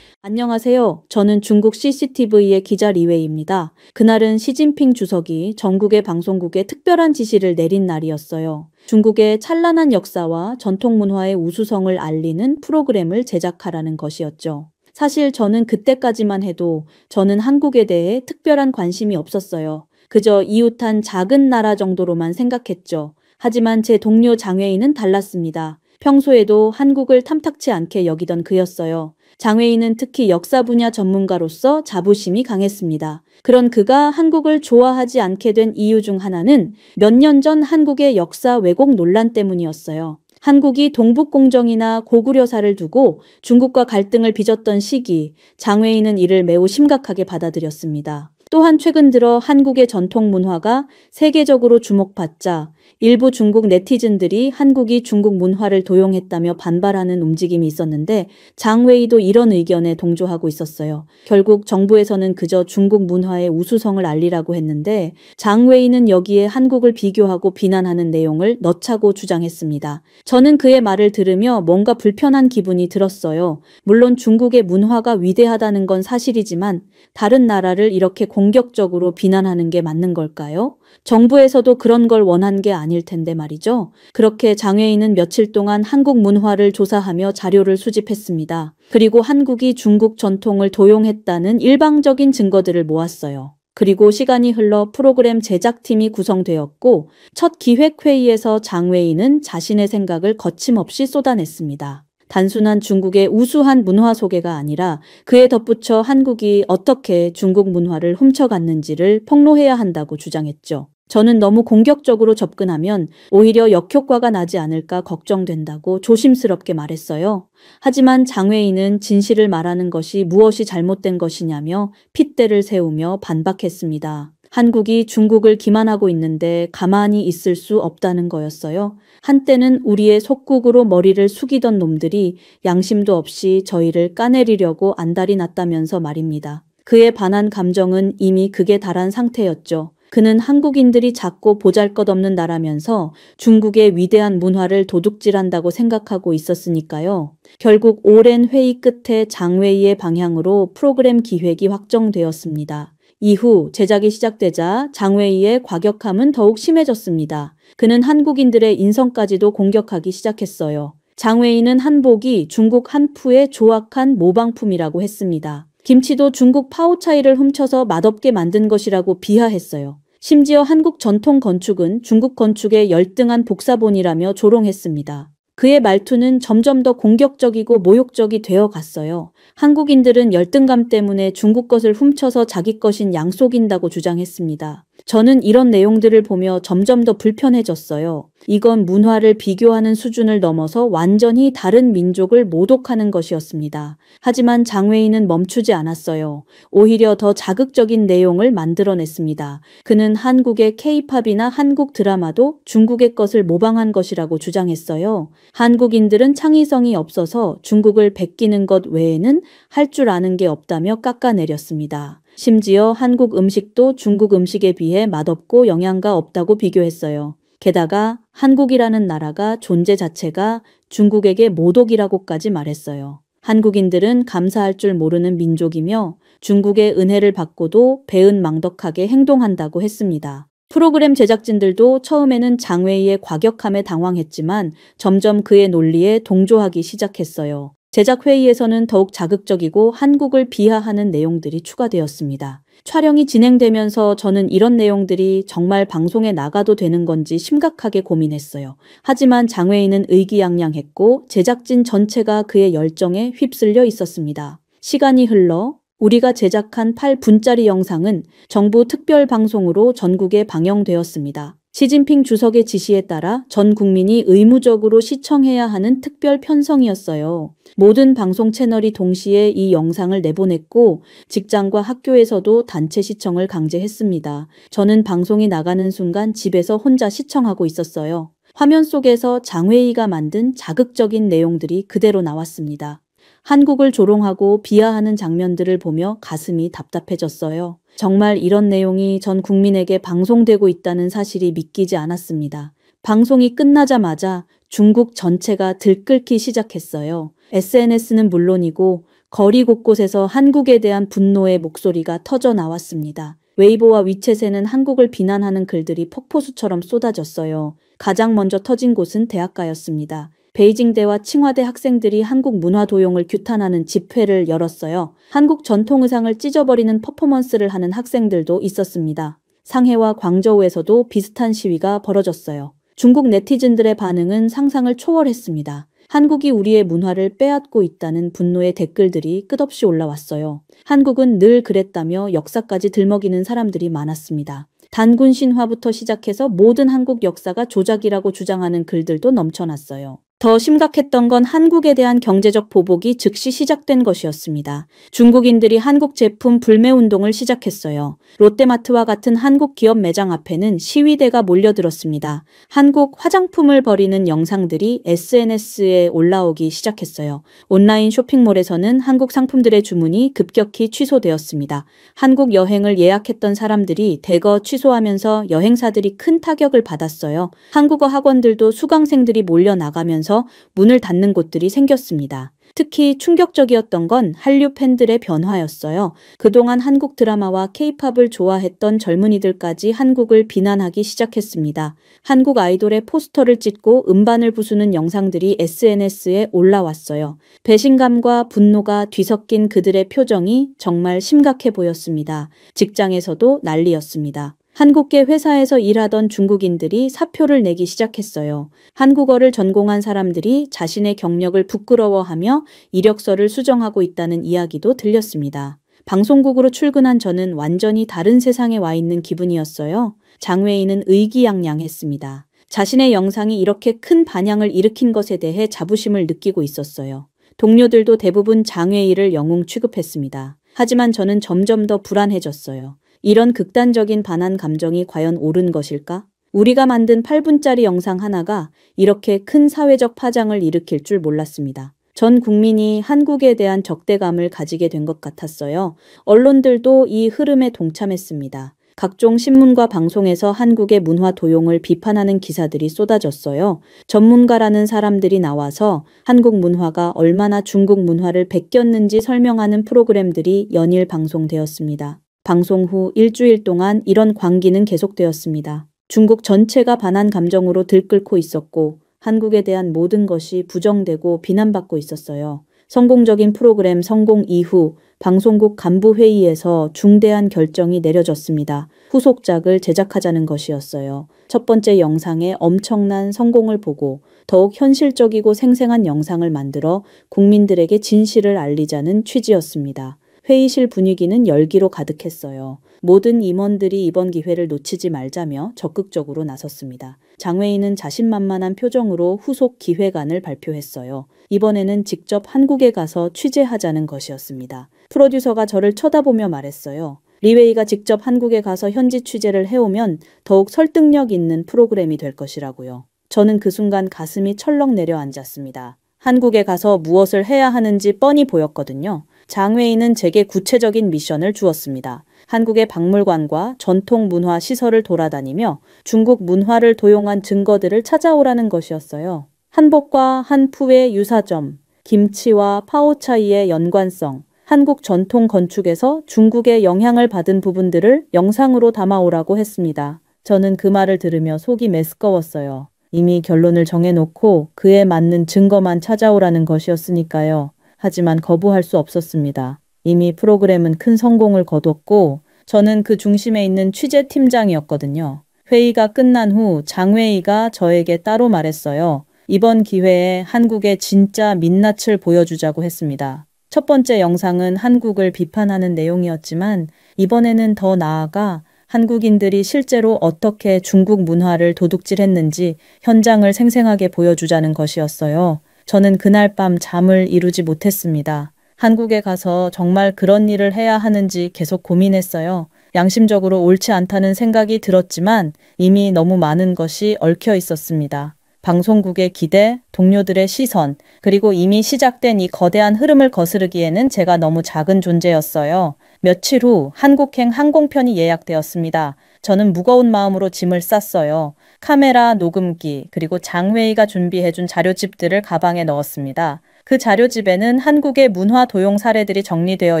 안녕하세요. 저는 중국 CCTV의 기자 리웨이입니다. 그날은 시진핑 주석이 전국의 방송국에 특별한 지시를 내린 날이었어요. 중국의 찬란한 역사와 전통 문화의 우수성을 알리는 프로그램을 제작하라는 것이었죠. 사실 저는 그때까지만 해도 저는 한국에 대해 특별한 관심이 없었어요. 그저 이웃한 작은 나라 정도로만 생각했죠. 하지만 제 동료 장웨이는 달랐습니다. 평소에도 한국을 탐탁치 않게 여기던 그였어요. 장웨이는 특히 역사 분야 전문가로서 자부심이 강했습니다. 그런 그가 한국을 좋아하지 않게 된 이유 중 하나는 몇 년 전 한국의 역사 왜곡 논란 때문이었어요. 한국이 동북공정이나 고구려사를 두고 중국과 갈등을 빚었던 시기, 장웨이는 이를 매우 심각하게 받아들였습니다. 또한 최근 들어 한국의 전통 문화가 세계적으로 주목받자 일부 중국 네티즌들이 한국이 중국 문화를 도용했다며 반발하는 움직임이 있었는데 장웨이도 이런 의견에 동조하고 있었어요. 결국 정부에서는 그저 중국 문화의 우수성을 알리라고 했는데 장웨이는 여기에 한국을 비교하고 비난하는 내용을 넣자고 주장했습니다. 저는 그의 말을 들으며 뭔가 불편한 기분이 들었어요. 물론 중국의 문화가 위대하다는 건 사실이지만 다른 나라를 이렇게 공격적으로 비난하는 게 맞는 걸까요? 정부에서도 그런 걸 원한 게 아닐 텐데 말이죠. 그렇게 장웨이는 며칠 동안 한국 문화를 조사하며 자료를 수집했습니다. 그리고 한국이 중국 전통을 도용했다는 일방적인 증거들을 모았어요. 그리고 시간이 흘러 프로그램 제작팀이 구성되었고 첫 기획회의에서 장웨이는 자신의 생각을 거침없이 쏟아냈습니다. 단순한 중국의 우수한 문화 소개가 아니라 그에 덧붙여 한국이 어떻게 중국 문화를 훔쳐갔는지를 폭로해야 한다고 주장했죠. 저는 너무 공격적으로 접근하면 오히려 역효과가 나지 않을까 걱정된다고 조심스럽게 말했어요. 하지만 장웨이는 진실을 말하는 것이 무엇이 잘못된 것이냐며 핏대를 세우며 반박했습니다. 한국이 중국을 기만하고 있는데 가만히 있을 수 없다는 거였어요. 한때는 우리의 속국으로 머리를 숙이던 놈들이 양심도 없이 저희를 까내리려고 안달이 났다면서 말입니다. 그에 반한 감정은 이미 극에 달한 상태였죠. 그는 한국인들이 작고 보잘것없는 나라면서 중국의 위대한 문화를 도둑질한다고 생각하고 있었으니까요. 결국 오랜 회의 끝에 장웨이의 방향으로 프로그램 기획이 확정되었습니다. 이후 제작이 시작되자 장웨이의 과격함은 더욱 심해졌습니다. 그는 한국인들의 인성까지도 공격하기 시작했어요. 장웨이는 한복이 중국 한푸의 조악한 모방품이라고 했습니다. 김치도 중국 파오차이를 훔쳐서 맛없게 만든 것이라고 비하했어요. 심지어 한국 전통 건축은 중국 건축의 열등한 복사본이라며 조롱했습니다. 그의 말투는 점점 더 공격적이고 모욕적이 되어 갔어요. 한국인들은 열등감 때문에 중국 것을 훔쳐서 자기 것인 양 속인다고 주장했습니다. 저는 이런 내용들을 보며 점점 더 불편해졌어요. 이건 문화를 비교하는 수준을 넘어서 완전히 다른 민족을 모독하는 것이었습니다. 하지만 장웨이는 멈추지 않았어요. 오히려 더 자극적인 내용을 만들어냈습니다. 그는 한국의 K-팝이나 한국 드라마도 중국의 것을 모방한 것이라고 주장했어요. 한국인들은 창의성이 없어서 중국을 베끼는 것 외에는 할 줄 아는 게 없다며 깎아내렸습니다. 심지어 한국 음식도 중국 음식에 비해 맛없고 영양가 없다고 비교했어요. 게다가 한국이라는 나라가 존재 자체가 중국에게 모독이라고까지 말했어요. 한국인들은 감사할 줄 모르는 민족이며 중국의 은혜를 받고도 배은망덕하게 행동한다고 했습니다. 프로그램 제작진들도 처음에는 장웨이의 과격함에 당황했지만 점점 그의 논리에 동조하기 시작했어요. 제작 회의에서는 더욱 자극적이고 한국을 비하하는 내용들이 추가되었습니다. 촬영이 진행되면서 저는 이런 내용들이 정말 방송에 나가도 되는 건지 심각하게 고민했어요. 하지만 장웨이는 의기양양했고 제작진 전체가 그의 열정에 휩쓸려 있었습니다. 시간이 흘러 우리가 제작한 8분짜리 영상은 정부 특별 방송으로 전국에 방영되었습니다. 시진핑 주석의 지시에 따라 전 국민이 의무적으로 시청해야 하는 특별 편성이었어요. 모든 방송 채널이 동시에 이 영상을 내보냈고 직장과 학교에서도 단체 시청을 강제했습니다. 저는 방송이 나가는 순간 집에서 혼자 시청하고 있었어요. 화면 속에서 장웨이가 만든 자극적인 내용들이 그대로 나왔습니다. 한국을 조롱하고 비하하는 장면들을 보며 가슴이 답답해졌어요. 정말 이런 내용이 전 국민에게 방송되고 있다는 사실이 믿기지 않았습니다. 방송이 끝나자마자 중국 전체가 들끓기 시작했어요. SNS는 물론이고 거리 곳곳에서 한국에 대한 분노의 목소리가 터져 나왔습니다. 웨이보와 위챗에는 한국을 비난하는 글들이 폭포수처럼 쏟아졌어요. 가장 먼저 터진 곳은 대학가였습니다. 베이징대와 칭화대 학생들이 한국 문화 도용을 규탄하는 집회를 열었어요. 한국 전통 의상을 찢어버리는 퍼포먼스를 하는 학생들도 있었습니다. 상해와 광저우에서도 비슷한 시위가 벌어졌어요. 중국 네티즌들의 반응은 상상을 초월했습니다. 한국이 우리의 문화를 빼앗고 있다는 분노의 댓글들이 끝없이 올라왔어요. 한국은 늘 그랬다며 역사까지 들먹이는 사람들이 많았습니다. 단군 신화부터 시작해서 모든 한국 역사가 조작이라고 주장하는 글들도 넘쳐났어요. 더 심각했던 건 한국에 대한 경제적 보복이 즉시 시작된 것이었습니다. 중국인들이 한국 제품 불매 운동을 시작했어요. 롯데마트와 같은 한국 기업 매장 앞에는 시위대가 몰려들었습니다. 한국 화장품을 버리는 영상들이 SNS에 올라오기 시작했어요. 온라인 쇼핑몰에서는 한국 상품들의 주문이 급격히 취소되었습니다. 한국 여행을 예약했던 사람들이 대거 취소하면서 여행사들이 큰 타격을 받았어요. 한국어 학원들도 수강생들이 몰려나가면서 문을 닫는 곳들이 생겼습니다. 특히 충격적이었던 건 한류 팬들의 변화였어요. 그동안 한국 드라마와 케이팝을 좋아했던 젊은이들까지 한국을 비난하기 시작했습니다. 한국 아이돌의 포스터를 찢고 음반을 부수는 영상들이 SNS에 올라왔어요. 배신감과 분노가 뒤섞인 그들의 표정이 정말 심각해 보였습니다. 직장에서도 난리였습니다. 한국계 회사에서 일하던 중국인들이 사표를 내기 시작했어요. 한국어를 전공한 사람들이 자신의 경력을 부끄러워하며 이력서를 수정하고 있다는 이야기도 들렸습니다. 방송국으로 출근한 저는 완전히 다른 세상에 와 있는 기분이었어요. 장웨이는 의기양양했습니다. 자신의 영상이 이렇게 큰 반향을 일으킨 것에 대해 자부심을 느끼고 있었어요. 동료들도 대부분 장웨이를 영웅 취급했습니다. 하지만 저는 점점 더 불안해졌어요. 이런 극단적인 반한 감정이 과연 옳은 것일까? 우리가 만든 8분짜리 영상 하나가 이렇게 큰 사회적 파장을 일으킬 줄 몰랐습니다. 전 국민이 한국에 대한 적대감을 가지게 된 것 같았어요. 언론들도 이 흐름에 동참했습니다. 각종 신문과 방송에서 한국의 문화 도용을 비판하는 기사들이 쏟아졌어요. 전문가라는 사람들이 나와서 한국 문화가 얼마나 중국 문화를 베꼈는지 설명하는 프로그램들이 연일 방송되었습니다. 방송 후 일주일 동안 이런 광기는 계속되었습니다. 중국 전체가 반한 감정으로 들끓고 있었고 한국에 대한 모든 것이 부정되고 비난받고 있었어요. 성공적인 프로그램 성공 이후 방송국 간부 회의에서 중대한 결정이 내려졌습니다. 후속작을 제작하자는 것이었어요. 첫 번째 영상의 엄청난 성공을 보고 더욱 현실적이고 생생한 영상을 만들어 국민들에게 진실을 알리자는 취지였습니다. 회의실 분위기는 열기로 가득했어요. 모든 임원들이 이번 기회를 놓치지 말자며 적극적으로 나섰습니다. 장웨이는 자신만만한 표정으로 후속 기획안을 발표했어요. 이번에는 직접 한국에 가서 취재하자는 것이었습니다. 프로듀서가 저를 쳐다보며 말했어요. 리웨이가 직접 한국에 가서 현지 취재를 해오면 더욱 설득력 있는 프로그램이 될 것이라고요. 저는 그 순간 가슴이 철렁 내려앉았습니다. 한국에 가서 무엇을 해야 하는지 뻔히 보였거든요. 장웨이는 제게 구체적인 미션을 주었습니다. 한국의 박물관과 전통 문화 시설을 돌아다니며 중국 문화를 도용한 증거들을 찾아오라는 것이었어요. 한복과 한푸의 유사점, 김치와 파오차이의 연관성, 한국 전통 건축에서 중국의 영향을 받은 부분들을 영상으로 담아오라고 했습니다. 저는 그 말을 들으며 속이 메스꺼웠어요. 이미 결론을 정해놓고 그에 맞는 증거만 찾아오라는 것이었으니까요. 하지만 거부할 수 없었습니다. 이미 프로그램은 큰 성공을 거뒀고 저는 그 중심에 있는 취재팀장이었거든요. 회의가 끝난 후 장회의가 저에게 따로 말했어요. 이번 기회에 한국의 진짜 민낯을 보여주자고 했습니다. 첫 번째 영상은 한국을 비판하는 내용이었지만 이번에는 더 나아가 한국인들이 실제로 어떻게 중국 문화를 도둑질했는지 현장을 생생하게 보여주자는 것이었어요. 저는 그날 밤 잠을 이루지 못했습니다. 한국에 가서 정말 그런 일을 해야 하는지 계속 고민했어요. 양심적으로 옳지 않다는 생각이 들었지만 이미 너무 많은 것이 얽혀 있었습니다. 방송국의 기대, 동료들의 시선, 그리고 이미 시작된 이 거대한 흐름을 거스르기에는 제가 너무 작은 존재였어요. 며칠 후 한국행 항공편이 예약되었습니다. 저는 무거운 마음으로 짐을 쌌어요. 카메라, 녹음기, 그리고 장회의가 준비해준 자료집들을 가방에 넣었습니다. 그 자료집에는 한국의 문화 도용 사례들이 정리되어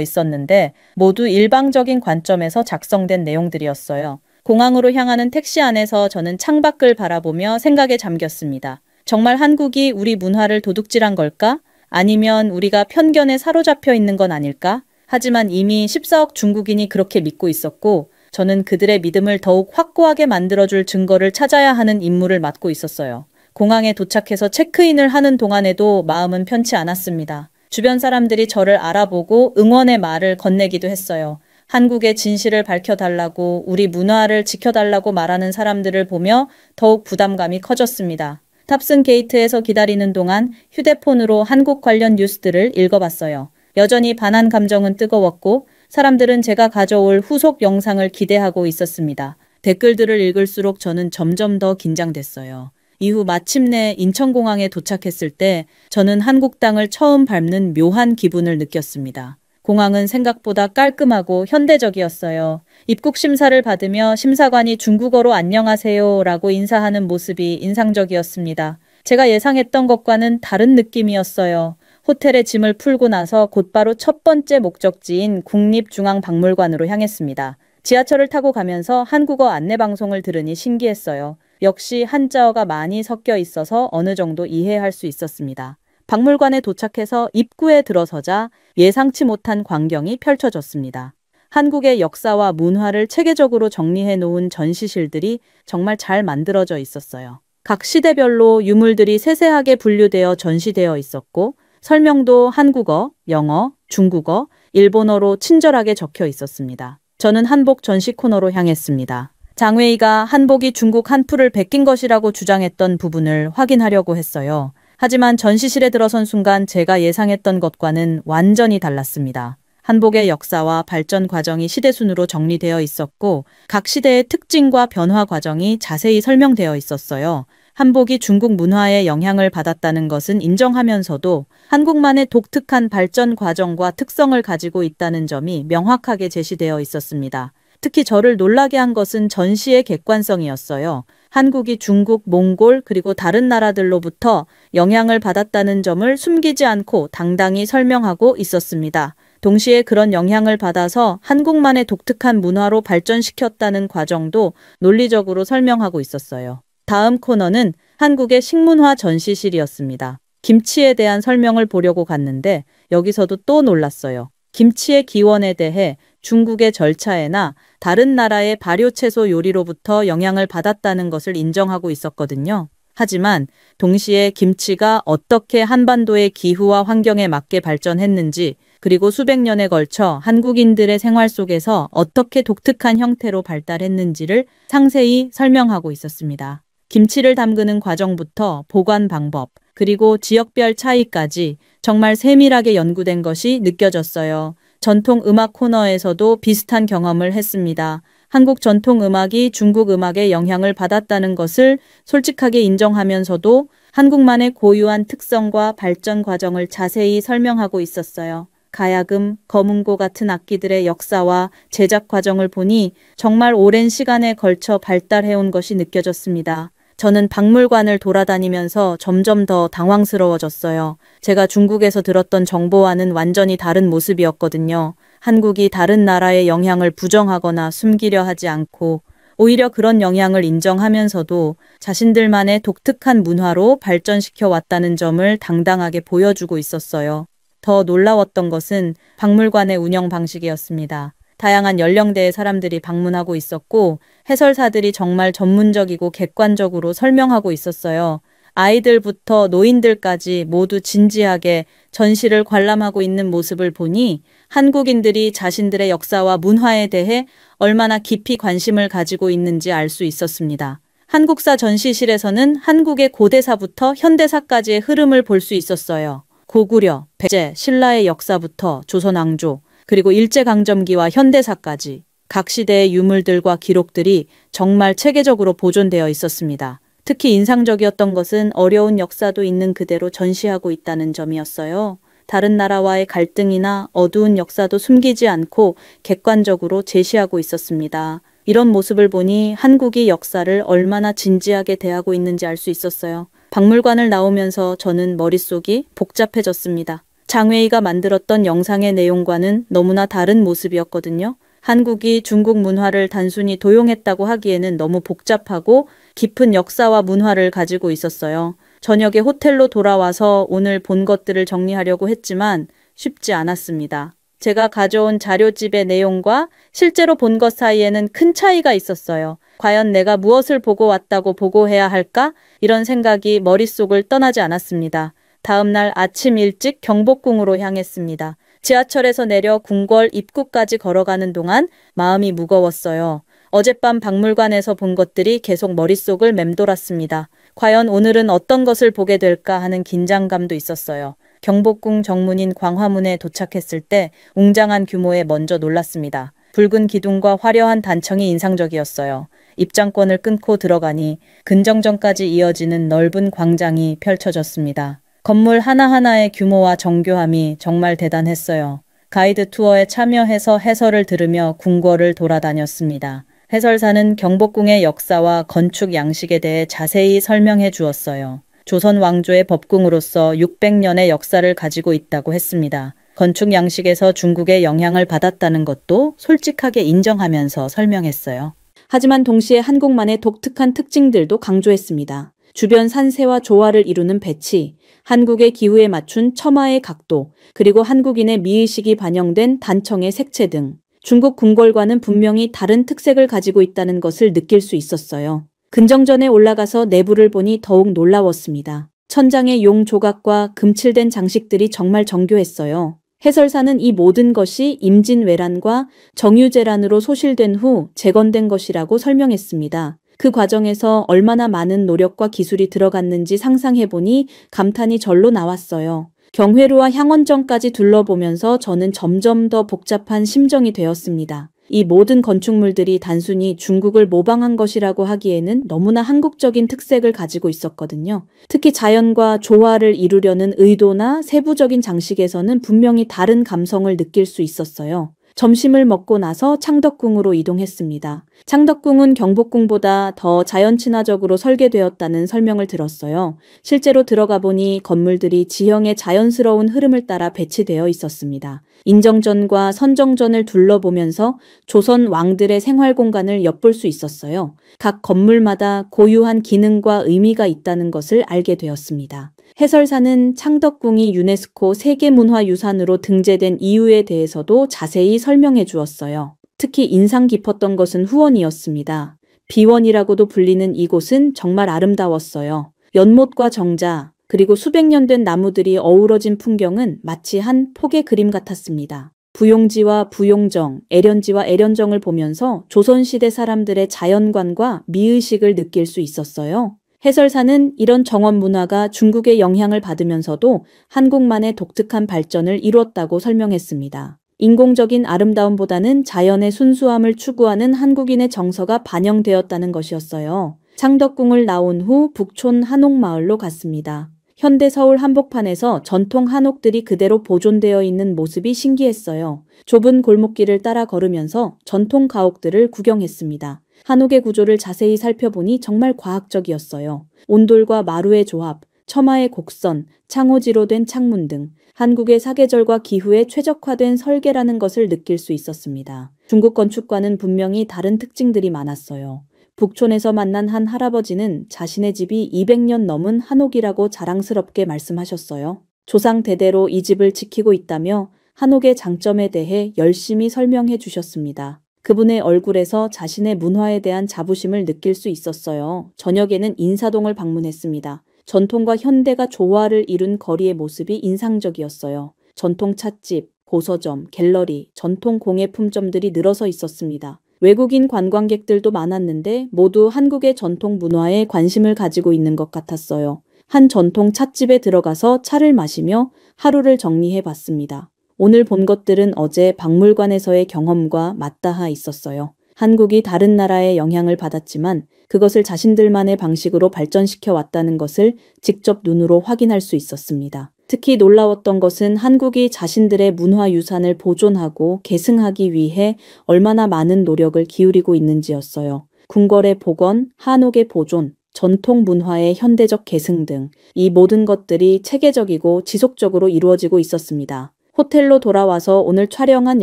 있었는데 모두 일방적인 관점에서 작성된 내용들이었어요. 공항으로 향하는 택시 안에서 저는 창밖을 바라보며 생각에 잠겼습니다. 정말 한국이 우리 문화를 도둑질한 걸까? 아니면 우리가 편견에 사로잡혀 있는 건 아닐까? 하지만 이미 14억 중국인이 그렇게 믿고 있었고 저는 그들의 믿음을 더욱 확고하게 만들어줄 증거를 찾아야 하는 임무를 맡고 있었어요. 공항에 도착해서 체크인을 하는 동안에도 마음은 편치 않았습니다. 주변 사람들이 저를 알아보고 응원의 말을 건네기도 했어요. 한국의 진실을 밝혀달라고, 우리 문화를 지켜달라고 말하는 사람들을 보며 더욱 부담감이 커졌습니다. 탑승 게이트에서 기다리는 동안 휴대폰으로 한국 관련 뉴스들을 읽어봤어요. 여전히 반한 감정은 뜨거웠고 사람들은 제가 가져올 후속 영상을 기대하고 있었습니다. 댓글들을 읽을수록 저는 점점 더 긴장됐어요. 이후 마침내 인천공항에 도착했을 때 저는 한국 땅을 처음 밟는 묘한 기분을 느꼈습니다. 공항은 생각보다 깔끔하고 현대적이었어요. 입국 심사를 받으며 심사관이 중국어로 안녕하세요 라고 인사하는 모습이 인상적이었습니다. 제가 예상했던 것과는 다른 느낌이었어요. 호텔에 짐을 풀고 나서 곧바로 첫 번째 목적지인 국립중앙박물관으로 향했습니다. 지하철을 타고 가면서 한국어 안내방송을 들으니 신기했어요. 역시 한자어가 많이 섞여 있어서 어느 정도 이해할 수 있었습니다. 박물관에 도착해서 입구에 들어서자 예상치 못한 광경이 펼쳐졌습니다. 한국의 역사와 문화를 체계적으로 정리해 놓은 전시실들이 정말 잘 만들어져 있었어요. 각 시대별로 유물들이 세세하게 분류되어 전시되어 있었고 설명도 한국어, 영어, 중국어, 일본어로 친절하게 적혀 있었습니다. 저는 한복 전시 코너로 향했습니다. 장회의가 한복이 중국 한풀을 베낀 것이라고 주장했던 부분을 확인하려고 했어요. 하지만 전시실에 들어선 순간 제가 예상했던 것과는 완전히 달랐습니다. 한복의 역사와 발전 과정이 시대순으로 정리되어 있었고 각 시대의 특징과 변화 과정이 자세히 설명되어 있었어요. 한복이 중국 문화에 영향을 받았다는 것은 인정하면서도 한국만의 독특한 발전 과정과 특성을 가지고 있다는 점이 명확하게 제시되어 있었습니다. 특히 저를 놀라게 한 것은 전시의 객관성이었어요. 한국이 중국, 몽골 그리고 다른 나라들로부터 영향을 받았다는 점을 숨기지 않고 당당히 설명하고 있었습니다. 동시에 그런 영향을 받아서 한국만의 독특한 문화로 발전시켰다는 과정도 논리적으로 설명하고 있었어요. 다음 코너는 한국의 식문화 전시실이었습니다. 김치에 대한 설명을 보려고 갔는데 여기서도 또 놀랐어요. 김치의 기원에 대해 중국의 절차에나 다른 나라의 발효채소 요리로부터 영향을 받았다는 것을 인정하고 있었거든요. 하지만 동시에 김치가 어떻게 한반도의 기후와 환경에 맞게 발전했는지 그리고 수백 년에 걸쳐 한국인들의 생활 속에서 어떻게 독특한 형태로 발달했는지를 상세히 설명하고 있었습니다. 김치를 담그는 과정부터 보관 방법, 그리고 지역별 차이까지 정말 세밀하게 연구된 것이 느껴졌어요. 전통 음악 코너에서도 비슷한 경험을 했습니다. 한국 전통 음악이 중국 음악에 영향을 받았다는 것을 솔직하게 인정하면서도 한국만의 고유한 특성과 발전 과정을 자세히 설명하고 있었어요. 가야금, 거문고 같은 악기들의 역사와 제작 과정을 보니 정말 오랜 시간에 걸쳐 발달해온 것이 느껴졌습니다. 저는 박물관을 돌아다니면서 점점 더 당황스러워졌어요. 제가 중국에서 들었던 정보와는 완전히 다른 모습이었거든요. 한국이 다른 나라의 영향을 부정하거나 숨기려 하지 않고 오히려 그런 영향을 인정하면서도 자신들만의 독특한 문화로 발전시켜 왔다는 점을 당당하게 보여주고 있었어요. 더 놀라웠던 것은 박물관의 운영 방식이었습니다. 다양한 연령대의 사람들이 방문하고 있었고 해설사들이 정말 전문적이고 객관적으로 설명하고 있었어요. 아이들부터 노인들까지 모두 진지하게 전시를 관람하고 있는 모습을 보니 한국인들이 자신들의 역사와 문화에 대해 얼마나 깊이 관심을 가지고 있는지 알 수 있었습니다. 한국사 전시실에서는 한국의 고대사부터 현대사까지의 흐름을 볼 수 있었어요. 고구려, 백제, 신라의 역사부터 조선 왕조, 그리고 일제강점기와 현대사까지 각 시대의 유물들과 기록들이 정말 체계적으로 보존되어 있었습니다. 특히 인상적이었던 것은 어려운 역사도 있는 그대로 전시하고 있다는 점이었어요. 다른 나라와의 갈등이나 어두운 역사도 숨기지 않고 객관적으로 제시하고 있었습니다. 이런 모습을 보니 한국이 역사를 얼마나 진지하게 대하고 있는지 알 수 있었어요. 박물관을 나오면서 저는 머릿속이 복잡해졌습니다. 장웨이가 만들었던 영상의 내용과는 너무나 다른 모습이었거든요. 한국이 중국 문화를 단순히 도용했다고 하기에는 너무 복잡하고 깊은 역사와 문화를 가지고 있었어요. 저녁에 호텔로 돌아와서 오늘 본 것들을 정리하려고 했지만 쉽지 않았습니다. 제가 가져온 자료집의 내용과 실제로 본 것 사이에는 큰 차이가 있었어요. 과연 내가 무엇을 보고 왔다고 보고해야 할까? 이런 생각이 머릿속을 떠나지 않았습니다. 다음 날 아침 일찍 경복궁으로 향했습니다. 지하철에서 내려 궁궐 입구까지 걸어가는 동안 마음이 무거웠어요. 어젯밤 박물관에서 본 것들이 계속 머릿속을 맴돌았습니다. 과연 오늘은 어떤 것을 보게 될까 하는 긴장감도 있었어요. 경복궁 정문인 광화문에 도착했을 때 웅장한 규모에 먼저 놀랐습니다. 붉은 기둥과 화려한 단청이 인상적이었어요. 입장권을 끊고 들어가니 근정전까지 이어지는 넓은 광장이 펼쳐졌습니다. 건물 하나하나의 규모와 정교함이 정말 대단했어요. 가이드 투어에 참여해서 해설을 들으며 궁궐을 돌아다녔습니다. 해설사는 경복궁의 역사와 건축 양식에 대해 자세히 설명해 주었어요. 조선 왕조의 법궁으로서 600년의 역사를 가지고 있다고 했습니다. 건축 양식에서 중국의 영향을 받았다는 것도 솔직하게 인정하면서 설명했어요. 하지만 동시에 한국만의 독특한 특징들도 강조했습니다. 주변 산세와 조화를 이루는 배치, 한국의 기후에 맞춘 처마의 각도, 그리고 한국인의 미의식이 반영된 단청의 색채 등 중국 궁궐과는 분명히 다른 특색을 가지고 있다는 것을 느낄 수 있었어요. 근정전에 올라가서 내부를 보니 더욱 놀라웠습니다. 천장의 용 조각과 금칠된 장식들이 정말 정교했어요. 해설사는 이 모든 것이 임진왜란과 정유재란으로 소실된 후 재건된 것이라고 설명했습니다. 그 과정에서 얼마나 많은 노력과 기술이 들어갔는지 상상해보니 감탄이 절로 나왔어요. 경회루와 향원정까지 둘러보면서 저는 점점 더 복잡한 심정이 되었습니다. 이 모든 건축물들이 단순히 중국을 모방한 것이라고 하기에는 너무나 한국적인 특색을 가지고 있었거든요. 특히 자연과 조화를 이루려는 의도나 세부적인 장식에서는 분명히 다른 감성을 느낄 수 있었어요. 점심을 먹고 나서 창덕궁으로 이동했습니다. 창덕궁은 경복궁보다 더 자연 친화적으로 설계되었다는 설명을 들었어요. 실제로 들어가 보니 건물들이 지형의 자연스러운 흐름을 따라 배치되어 있었습니다. 인정전과 선정전을 둘러보면서 조선 왕들의 생활 공간을 엿볼 수 있었어요. 각 건물마다 고유한 기능과 의미가 있다는 것을 알게 되었습니다. 해설사는 창덕궁이 유네스코 세계문화유산으로 등재된 이유에 대해서도 자세히 설명해 주었어요. 특히 인상 깊었던 것은 후원이었습니다. 비원이라고도 불리는 이곳은 정말 아름다웠어요. 연못과 정자, 그리고 수백 년 된 나무들이 어우러진 풍경은 마치 한 폭의 그림 같았습니다. 부용지와 부용정, 애련지와 애련정을 보면서 조선시대 사람들의 자연관과 미의식을 느낄 수 있었어요. 해설사는 이런 정원 문화가 중국의 영향을 받으면서도 한국만의 독특한 발전을 이루었다고 설명했습니다. 인공적인 아름다움보다는 자연의 순수함을 추구하는 한국인의 정서가 반영되었다는 것이었어요. 창덕궁을 나온 후 북촌 한옥마을로 갔습니다. 현대 서울 한복판에서 전통 한옥들이 그대로 보존되어 있는 모습이 신기했어요. 좁은 골목길을 따라 걸으면서 전통 가옥들을 구경했습니다. 한옥의 구조를 자세히 살펴보니 정말 과학적이었어요. 온돌과 마루의 조합, 처마의 곡선, 창호지로 된 창문 등 한국의 사계절과 기후에 최적화된 설계라는 것을 느낄 수 있었습니다. 중국 건축과는 분명히 다른 특징들이 많았어요. 북촌에서 만난 한 할아버지는 자신의 집이 200년 넘은 한옥이라고 자랑스럽게 말씀하셨어요. 조상 대대로 이 집을 지키고 있다며 한옥의 장점에 대해 열심히 설명해 주셨습니다. 그분의 얼굴에서 자신의 문화에 대한 자부심을 느낄 수 있었어요. 저녁에는 인사동을 방문했습니다. 전통과 현대가 조화를 이룬 거리의 모습이 인상적이었어요. 전통 찻집, 고서점, 갤러리, 전통 공예품점들이 늘어서 있었습니다. 외국인 관광객들도 많았는데 모두 한국의 전통 문화에 관심을 가지고 있는 것 같았어요. 한 전통 찻집에 들어가서 차를 마시며 하루를 정리해 봤습니다. 오늘 본 것들은 어제 박물관에서의 경험과 맞닿아 있었어요. 한국이 다른 나라의 영향을 받았지만 그것을 자신들만의 방식으로 발전시켜 왔다는 것을 직접 눈으로 확인할 수 있었습니다. 특히 놀라웠던 것은 한국이 자신들의 문화유산을 보존하고 계승하기 위해 얼마나 많은 노력을 기울이고 있는지였어요. 궁궐의 복원, 한옥의 보존, 전통 문화의 현대적 계승 등 이 모든 것들이 체계적이고 지속적으로 이루어지고 있었습니다. 호텔로 돌아와서 오늘 촬영한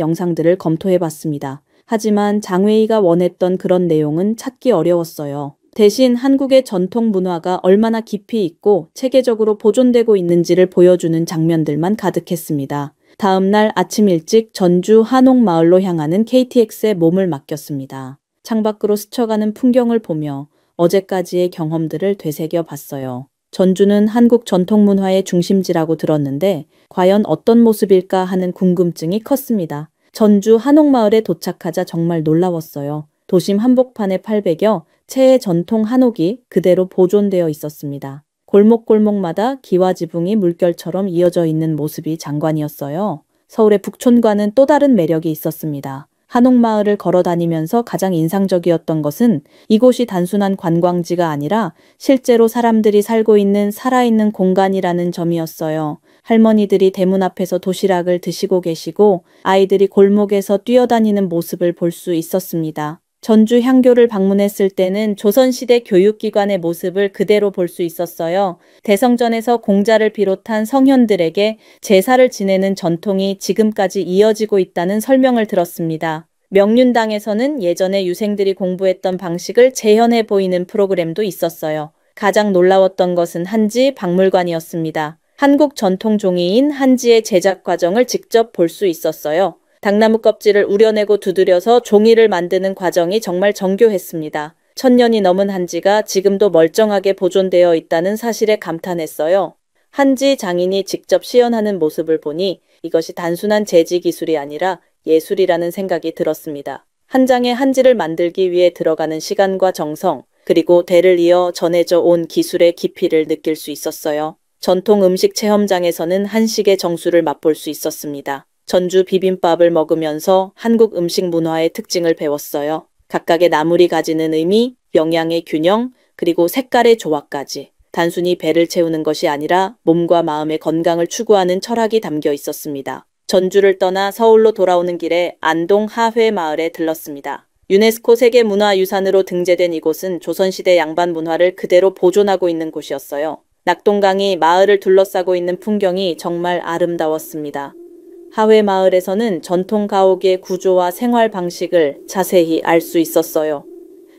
영상들을 검토해봤습니다. 하지만 장웨이가 원했던 그런 내용은 찾기 어려웠어요. 대신 한국의 전통 문화가 얼마나 깊이 있고 체계적으로 보존되고 있는지를 보여주는 장면들만 가득했습니다. 다음 날 아침 일찍 전주 한옥마을로 향하는 KTX에 몸을 맡겼습니다. 창밖으로 스쳐가는 풍경을 보며 어제까지의 경험들을 되새겨 봤어요. 전주는 한국 전통문화의 중심지라고 들었는데 과연 어떤 모습일까 하는 궁금증이 컸습니다. 전주 한옥마을에 도착하자 정말 놀라웠어요. 도심 한복판에 800여 채의 전통 한옥이 그대로 보존되어 있었습니다. 골목골목마다 기와 지붕이 물결처럼 이어져 있는 모습이 장관이었어요. 서울의 북촌과는 또 다른 매력이 있었습니다. 한옥마을을 걸어 다니면서 가장 인상적이었던 것은 이곳이 단순한 관광지가 아니라 실제로 사람들이 살고 있는 살아있는 공간이라는 점이었어요. 할머니들이 대문 앞에서 도시락을 드시고 계시고 아이들이 골목에서 뛰어다니는 모습을 볼 수 있었습니다. 전주 향교를 방문했을 때는 조선시대 교육기관의 모습을 그대로 볼 수 있었어요. 대성전에서 공자를 비롯한 성현들에게 제사를 지내는 전통이 지금까지 이어지고 있다는 설명을 들었습니다. 명륜당에서는 예전에 유생들이 공부했던 방식을 재현해 보이는 프로그램도 있었어요. 가장 놀라웠던 것은 한지 박물관이었습니다. 한국 전통 종이인 한지의 제작 과정을 직접 볼 수 있었어요. 당나무 껍질을 우려내고 두드려서 종이를 만드는 과정이 정말 정교했습니다. 1000년이 넘은 한지가 지금도 멀쩡하게 보존되어 있다는 사실에 감탄했어요. 한지 장인이 직접 시연하는 모습을 보니 이것이 단순한 재지 기술이 아니라 예술이라는 생각이 들었습니다. 한 장의 한지를 만들기 위해 들어가는 시간과 정성, 그리고 대를 이어 전해져 온 기술의 깊이를 느낄 수 있었어요. 전통 음식 체험장에서는 한식의 정수를 맛볼 수 있었습니다. 전주 비빔밥을 먹으면서 한국 음식 문화의 특징을 배웠어요. 각각의 나물이 가지는 의미, 영양의 균형, 그리고 색깔의 조화까지. 단순히 배를 채우는 것이 아니라 몸과 마음의 건강을 추구하는 철학이 담겨 있었습니다. 전주를 떠나 서울로 돌아오는 길에 안동 하회 마을에 들렀습니다. 유네스코 세계문화유산으로 등재된 이곳은 조선시대 양반 문화를 그대로 보존하고 있는 곳이었어요. 낙동강이 마을을 둘러싸고 있는 풍경이 정말 아름다웠습니다. 하회 마을에서는 전통 가옥의 구조와 생활 방식을 자세히 알 수 있었어요.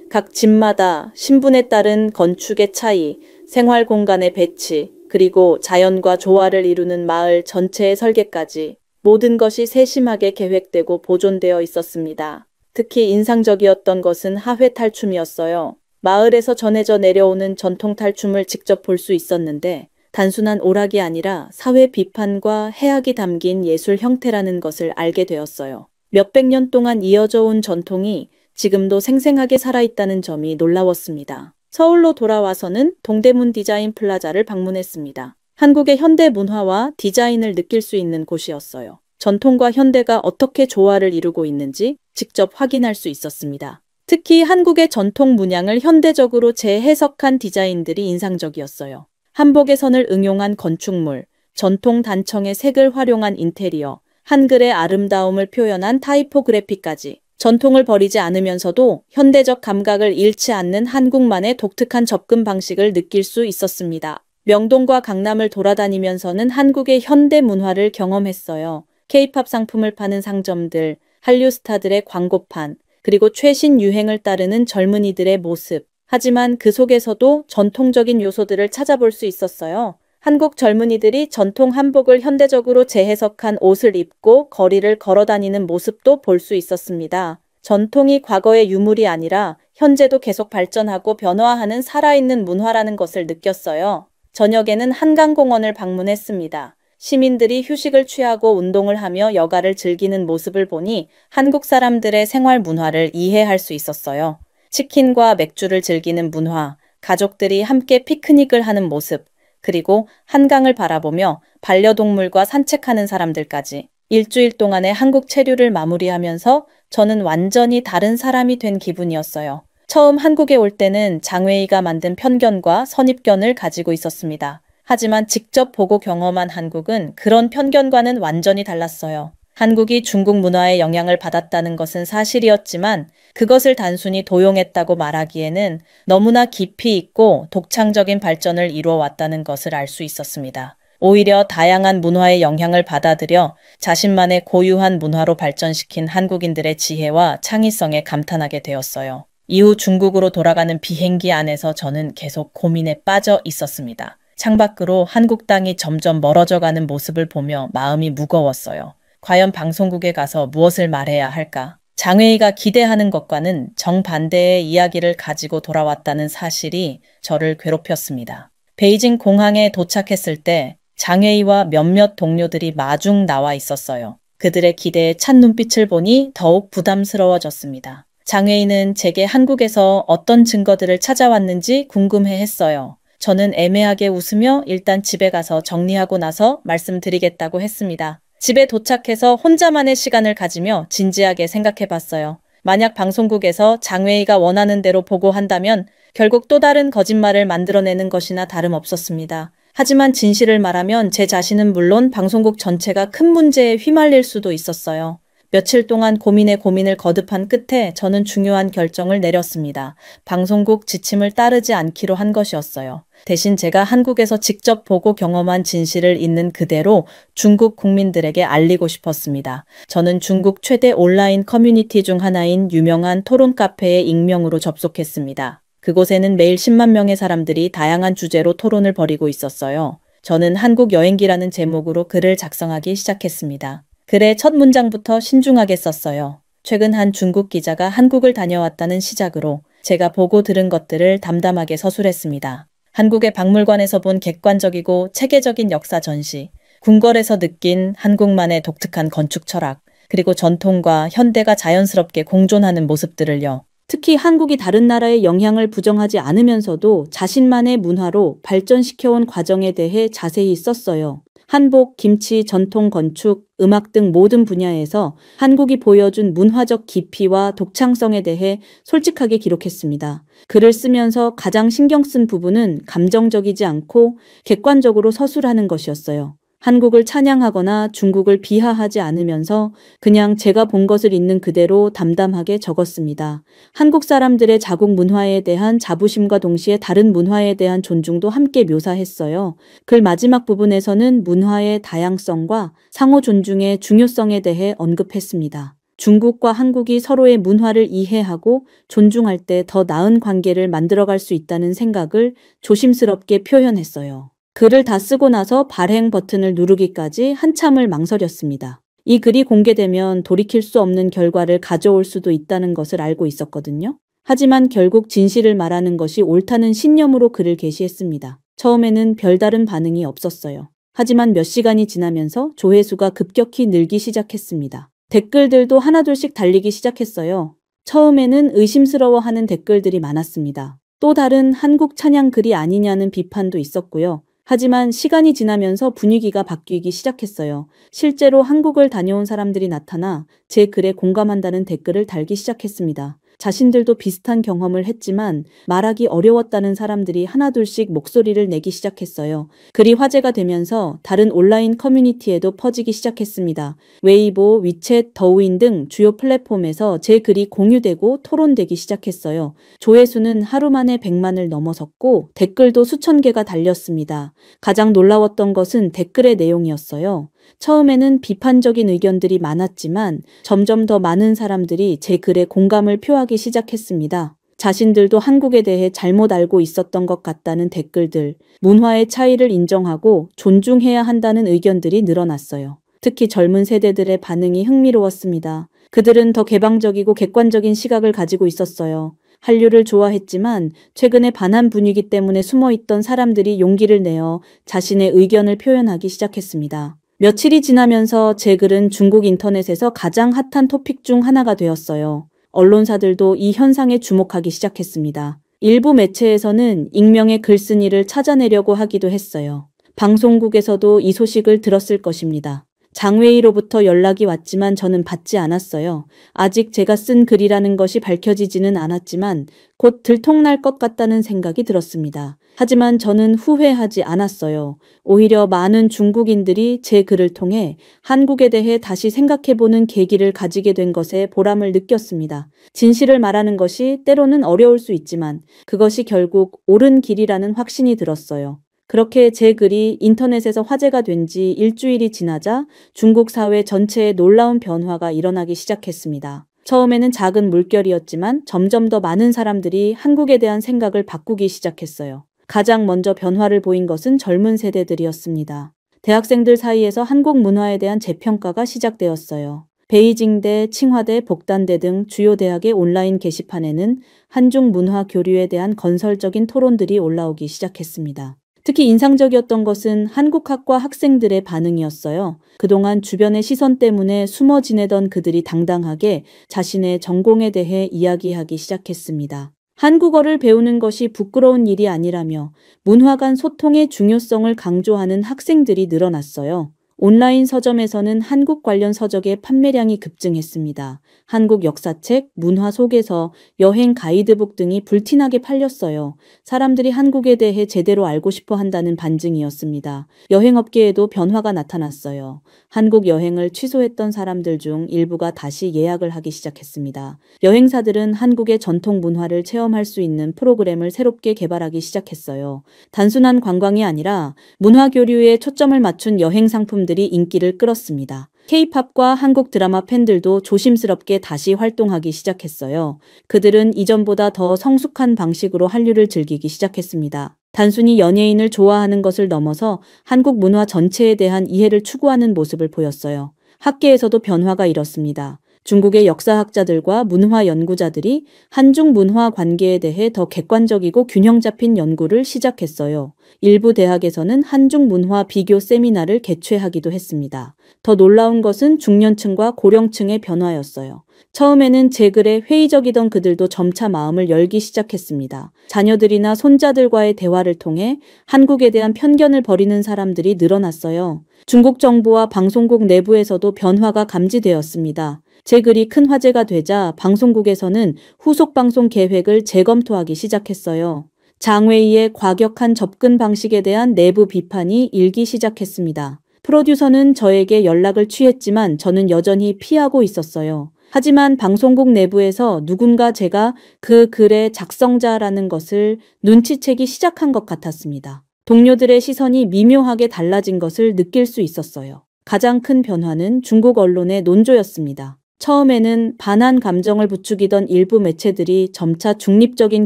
각 집마다 신분에 따른 건축의 차이, 생활 공간의 배치, 그리고 자연과 조화를 이루는 마을 전체의 설계까지 모든 것이 세심하게 계획되고 보존되어 있었습니다. 특히 인상적이었던 것은 하회 탈춤이었어요. 마을에서 전해져 내려오는 전통 탈춤을 직접 볼 수 있었는데 단순한 오락이 아니라 사회 비판과 해악이 담긴 예술 형태라는 것을 알게 되었어요. 몇백 년 동안 이어져 온 전통이 지금도 생생하게 살아있다는 점이 놀라웠습니다. 서울로 돌아와서는 동대문 디자인 플라자를 방문했습니다. 한국의 현대 문화와 디자인을 느낄 수 있는 곳이었어요. 전통과 현대가 어떻게 조화를 이루고 있는지 직접 확인할 수 있었습니다. 특히 한국의 전통 문양을 현대적으로 재해석한 디자인들이 인상적이었어요. 한복의 선을 응용한 건축물, 전통 단청의 색을 활용한 인테리어, 한글의 아름다움을 표현한 타이포그래피까지 전통을 버리지 않으면서도 현대적 감각을 잃지 않는 한국만의 독특한 접근 방식을 느낄 수 있었습니다. 명동과 강남을 돌아다니면서는 한국의 현대 문화를 경험했어요. K-팝 상품을 파는 상점들, 한류 스타들의 광고판, 그리고 최신 유행을 따르는 젊은이들의 모습. 하지만 그 속에서도 전통적인 요소들을 찾아볼 수 있었어요. 한국 젊은이들이 전통 한복을 현대적으로 재해석한 옷을 입고 거리를 걸어 다니는 모습도 볼 수 있었습니다. 전통이 과거의 유물이 아니라 현재도 계속 발전하고 변화하는 살아있는 문화라는 것을 느꼈어요. 저녁에는 한강공원을 방문했습니다. 시민들이 휴식을 취하고 운동을 하며 여가를 즐기는 모습을 보니 한국 사람들의 생활 문화를 이해할 수 있었어요. 치킨과 맥주를 즐기는 문화, 가족들이 함께 피크닉을 하는 모습, 그리고 한강을 바라보며 반려동물과 산책하는 사람들까지. 일주일 동안의 한국 체류를 마무리하면서 저는 완전히 다른 사람이 된 기분이었어요. 처음 한국에 올 때는 장웨이가 만든 편견과 선입견을 가지고 있었습니다. 하지만 직접 보고 경험한 한국은 그런 편견과는 완전히 달랐어요. 한국이 중국 문화의 영향을 받았다는 것은 사실이었지만 그것을 단순히 도용했다고 말하기에는 너무나 깊이 있고 독창적인 발전을 이루어왔다는 것을 알 수 있었습니다. 오히려 다양한 문화의 영향을 받아들여 자신만의 고유한 문화로 발전시킨 한국인들의 지혜와 창의성에 감탄하게 되었어요. 이후 중국으로 돌아가는 비행기 안에서 저는 계속 고민에 빠져 있었습니다. 창밖으로 한국 땅이 점점 멀어져가는 모습을 보며 마음이 무거웠어요. 과연 방송국에 가서 무엇을 말해야 할까? 장웨이가 기대하는 것과는 정반대의 이야기를 가지고 돌아왔다는 사실이 저를 괴롭혔습니다. 베이징 공항에 도착했을 때 장웨이와 몇몇 동료들이 마중 나와 있었어요. 그들의 기대에 찬 눈빛을 보니 더욱 부담스러워졌습니다. 장웨이는 제게 한국에서 어떤 증거들을 찾아왔는지 궁금해했어요. 저는 애매하게 웃으며 일단 집에 가서 정리하고 나서 말씀드리겠다고 했습니다. 집에 도착해서 혼자만의 시간을 가지며 진지하게 생각해봤어요. 만약 방송국에서 장웨이가 원하는 대로 보고한다면 결국 또 다른 거짓말을 만들어내는 것이나 다름없었습니다. 하지만 진실을 말하면 제 자신은 물론 방송국 전체가 큰 문제에 휘말릴 수도 있었어요. 며칠 동안 고민에 고민을 거듭한 끝에 저는 중요한 결정을 내렸습니다. 방송국 지침을 따르지 않기로 한 것이었어요. 대신 제가 한국에서 직접 보고 경험한 진실을 있는 그대로 중국 국민들에게 알리고 싶었습니다. 저는 중국 최대 온라인 커뮤니티 중 하나인 유명한 토론 카페에 익명으로 접속했습니다. 그곳에는 매일 10만 명의 사람들이 다양한 주제로 토론을 벌이고 있었어요. 저는 한국 여행기라는 제목으로 글을 작성하기 시작했습니다. 글의 첫 문장부터 신중하게 썼어요. 최근 한 중국 기자가 한국을 다녀왔다는 시작으로 제가 보고 들은 것들을 담담하게 서술했습니다. 한국의 박물관에서 본 객관적이고 체계적인 역사 전시, 궁궐에서 느낀 한국만의 독특한 건축 철학, 그리고 전통과 현대가 자연스럽게 공존하는 모습들을요. 특히 한국이 다른 나라의 영향을 부정하지 않으면서도 자신만의 문화로 발전시켜온 과정에 대해 자세히 썼어요. 한복, 김치, 전통 건축, 음악 등 모든 분야에서 한국이 보여준 문화적 깊이와 독창성에 대해 솔직하게 기록했습니다. 글을 쓰면서 가장 신경 쓴 부분은 감정적이지 않고 객관적으로 서술하는 것이었어요. 한국을 찬양하거나 중국을 비하하지 않으면서 그냥 제가 본 것을 있는 그대로 담담하게 적었습니다. 한국 사람들의 자국 문화에 대한 자부심과 동시에 다른 문화에 대한 존중도 함께 묘사했어요. 글 마지막 부분에서는 문화의 다양성과 상호 존중의 중요성에 대해 언급했습니다. 중국과 한국이 서로의 문화를 이해하고 존중할 때 더 나은 관계를 만들어갈 수 있다는 생각을 조심스럽게 표현했어요. 글을 다 쓰고 나서 발행 버튼을 누르기까지 한참을 망설였습니다. 이 글이 공개되면 돌이킬 수 없는 결과를 가져올 수도 있다는 것을 알고 있었거든요. 하지만 결국 진실을 말하는 것이 옳다는 신념으로 글을 게시했습니다. 처음에는 별다른 반응이 없었어요. 하지만 몇 시간이 지나면서 조회수가 급격히 늘기 시작했습니다. 댓글들도 하나둘씩 달리기 시작했어요. 처음에는 의심스러워하는 댓글들이 많았습니다. 또 다른 한국 찬양 글이 아니냐는 비판도 있었고요. 하지만 시간이 지나면서 분위기가 바뀌기 시작했어요. 실제로 한국을 다녀온 사람들이 나타나 제 글에 공감한다는 댓글을 달기 시작했습니다. 자신들도 비슷한 경험을 했지만 말하기 어려웠다는 사람들이 하나둘씩 목소리를 내기 시작했어요. 글이 화제가 되면서 다른 온라인 커뮤니티에도 퍼지기 시작했습니다. 웨이보, 위챗, 더우인 등 주요 플랫폼에서 제 글이 공유되고 토론되기 시작했어요. 조회수는 하루 만에 100만을 넘어섰고 댓글도 수천 개가 달렸습니다. 가장 놀라웠던 것은 댓글의 내용이었어요. 처음에는 비판적인 의견들이 많았지만 점점 더 많은 사람들이 제 글에 공감을 표하기 시작했습니다. 자신들도 한국에 대해 잘못 알고 있었던 것 같다는 댓글들, 문화의 차이를 인정하고 존중해야 한다는 의견들이 늘어났어요. 특히 젊은 세대들의 반응이 흥미로웠습니다. 그들은 더 개방적이고 객관적인 시각을 가지고 있었어요. 한류를 좋아했지만 최근에 반한 분위기 때문에 숨어있던 사람들이 용기를 내어 자신의 의견을 표현하기 시작했습니다. 며칠이 지나면서 제 글은 중국 인터넷에서 가장 핫한 토픽 중 하나가 되었어요. 언론사들도 이 현상에 주목하기 시작했습니다. 일부 매체에서는 익명의 글쓴이를 찾아내려고 하기도 했어요. 방송국에서도 이 소식을 들었을 것입니다. 장웨이로부터 연락이 왔지만 저는 받지 않았어요. 아직 제가 쓴 글이라는 것이 밝혀지지는 않았지만 곧 들통날 것 같다는 생각이 들었습니다. 하지만 저는 후회하지 않았어요. 오히려 많은 중국인들이 제 글을 통해 한국에 대해 다시 생각해보는 계기를 가지게 된 것에 보람을 느꼈습니다. 진실을 말하는 것이 때로는 어려울 수 있지만 그것이 결국 옳은 길이라는 확신이 들었어요. 그렇게 제 글이 인터넷에서 화제가 된 지 일주일이 지나자 중국 사회 전체에 놀라운 변화가 일어나기 시작했습니다. 처음에는 작은 물결이었지만 점점 더 많은 사람들이 한국에 대한 생각을 바꾸기 시작했어요. 가장 먼저 변화를 보인 것은 젊은 세대들이었습니다. 대학생들 사이에서 한국 문화에 대한 재평가가 시작되었어요. 베이징대, 칭화대, 복단대 등 주요 대학의 온라인 게시판에는 한중 문화 교류에 대한 건설적인 토론들이 올라오기 시작했습니다. 특히 인상적이었던 것은 한국학과 학생들의 반응이었어요. 그동안 주변의 시선 때문에 숨어 지내던 그들이 당당하게 자신의 전공에 대해 이야기하기 시작했습니다. 한국어를 배우는 것이 부끄러운 일이 아니라며 문화 간 소통의 중요성을 강조하는 학생들이 늘어났어요. 온라인 서점에서는 한국 관련 서적의 판매량이 급증했습니다. 한국 역사책, 문화 소개서, 여행 가이드북 등이 불티나게 팔렸어요. 사람들이 한국에 대해 제대로 알고 싶어 한다는 반증이었습니다. 여행업계에도 변화가 나타났어요. 한국 여행을 취소했던 사람들 중 일부가 다시 예약을 하기 시작했습니다. 여행사들은 한국의 전통 문화를 체험할 수 있는 프로그램을 새롭게 개발하기 시작했어요. 단순한 관광이 아니라 문화 교류에 초점을 맞춘 여행 상품 들이 인기를 끌었습니다. K-팝과 한국 드라마 팬들도 조심스럽게 다시 활동하기 시작했어요. 그들은 이전보다 더 성숙한 방식으로 한류를 즐기기 시작했습니다. 단순히 연예인을 좋아하는 것을 넘어서 한국 문화 전체에 대한 이해를 추구하는 모습을 보였어요. 학계에서도 변화가 일었습니다. 중국의 역사학자들과 문화 연구자들이 한중 문화 관계에 대해 더 객관적이고 균형 잡힌 연구를 시작했어요. 일부 대학에서는 한중 문화 비교 세미나를 개최하기도 했습니다. 더 놀라운 것은 중년층과 고령층의 변화였어요. 처음에는 제 글에 회의적이던 그들도 점차 마음을 열기 시작했습니다. 자녀들이나 손자들과의 대화를 통해 한국에 대한 편견을 버리는 사람들이 늘어났어요. 중국 정부와 방송국 내부에서도 변화가 감지되었습니다. 제 글이 큰 화제가 되자 방송국에서는 후속 방송 계획을 재검토하기 시작했어요. 장웨이의 과격한 접근 방식에 대한 내부 비판이 일기 시작했습니다. 프로듀서는 저에게 연락을 취했지만 저는 여전히 피하고 있었어요. 하지만 방송국 내부에서 누군가 제가 그 글의 작성자라는 것을 눈치채기 시작한 것 같았습니다. 동료들의 시선이 미묘하게 달라진 것을 느낄 수 있었어요. 가장 큰 변화는 중국 언론의 논조였습니다. 처음에는 반한 감정을 부추기던 일부 매체들이 점차 중립적인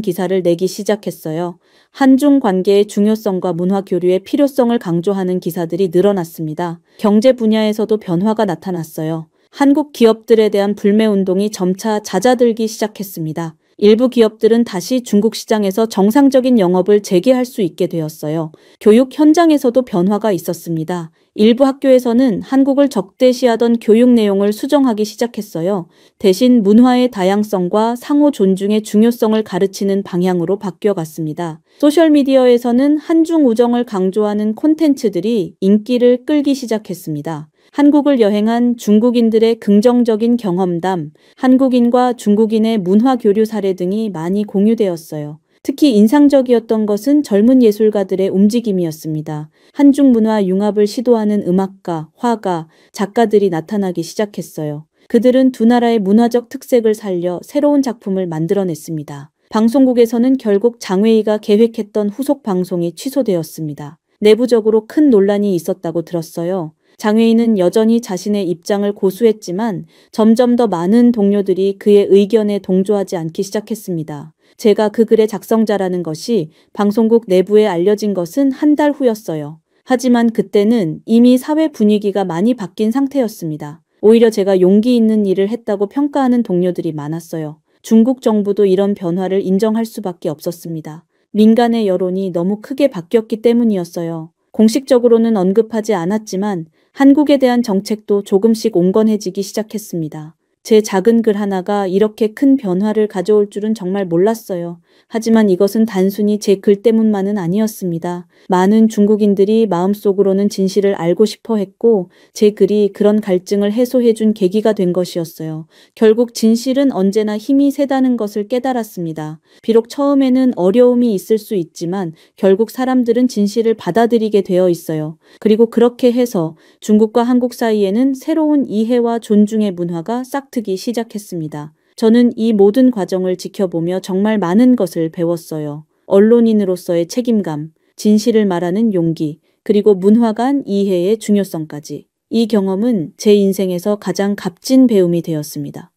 기사를 내기 시작했어요. 한중 관계의 중요성과 문화 교류의 필요성을 강조하는 기사들이 늘어났습니다. 경제 분야에서도 변화가 나타났어요. 한국 기업들에 대한 불매운동이 점차 잦아들기 시작했습니다. 일부 기업들은 다시 중국 시장에서 정상적인 영업을 재개할 수 있게 되었어요. 교육 현장에서도 변화가 있었습니다. 일부 학교에서는 한국을 적대시하던 교육 내용을 수정하기 시작했어요. 대신 문화의 다양성과 상호 존중의 중요성을 가르치는 방향으로 바뀌어갔습니다. 소셜미디어에서는 한중 우정을 강조하는 콘텐츠들이 인기를 끌기 시작했습니다. 한국을 여행한 중국인들의 긍정적인 경험담, 한국인과 중국인의 문화 교류 사례 등이 많이 공유되었어요. 특히 인상적이었던 것은 젊은 예술가들의 움직임이었습니다. 한중 문화 융합을 시도하는 음악가, 화가, 작가들이 나타나기 시작했어요. 그들은 두 나라의 문화적 특색을 살려 새로운 작품을 만들어냈습니다. 방송국에서는 결국 장웨이가 계획했던 후속 방송이 취소되었습니다. 내부적으로 큰 논란이 있었다고 들었어요. 장웨이는 여전히 자신의 입장을 고수했지만 점점 더 많은 동료들이 그의 의견에 동조하지 않기 시작했습니다. 제가 그 글의 작성자라는 것이 방송국 내부에 알려진 것은 한 달 후였어요. 하지만 그때는 이미 사회 분위기가 많이 바뀐 상태였습니다. 오히려 제가 용기 있는 일을 했다고 평가하는 동료들이 많았어요. 중국 정부도 이런 변화를 인정할 수밖에 없었습니다. 민간의 여론이 너무 크게 바뀌었기 때문이었어요. 공식적으로는 언급하지 않았지만 한국에 대한 정책도 조금씩 온건해지기 시작했습니다. 제 작은 글 하나가 이렇게 큰 변화를 가져올 줄은 정말 몰랐어요. 하지만 이것은 단순히 제 글 때문만은 아니었습니다. 많은 중국인들이 마음속으로는 진실을 알고 싶어 했고 제 글이 그런 갈증을 해소해준 계기가 된 것이었어요. 결국 진실은 언제나 힘이 세다는 것을 깨달았습니다. 비록 처음에는 어려움이 있을 수 있지만 결국 사람들은 진실을 받아들이게 되어 있어요. 그리고 그렇게 해서 중국과 한국 사이에는 새로운 이해와 존중의 문화가 싹트기 시작했습니다. 저는 이 모든 과정을 지켜보며 정말 많은 것을 배웠어요. 언론인으로서의 책임감, 진실을 말하는 용기, 그리고 문화 간 이해의 중요성까지. 이 경험은 제 인생에서 가장 값진 배움이 되었습니다.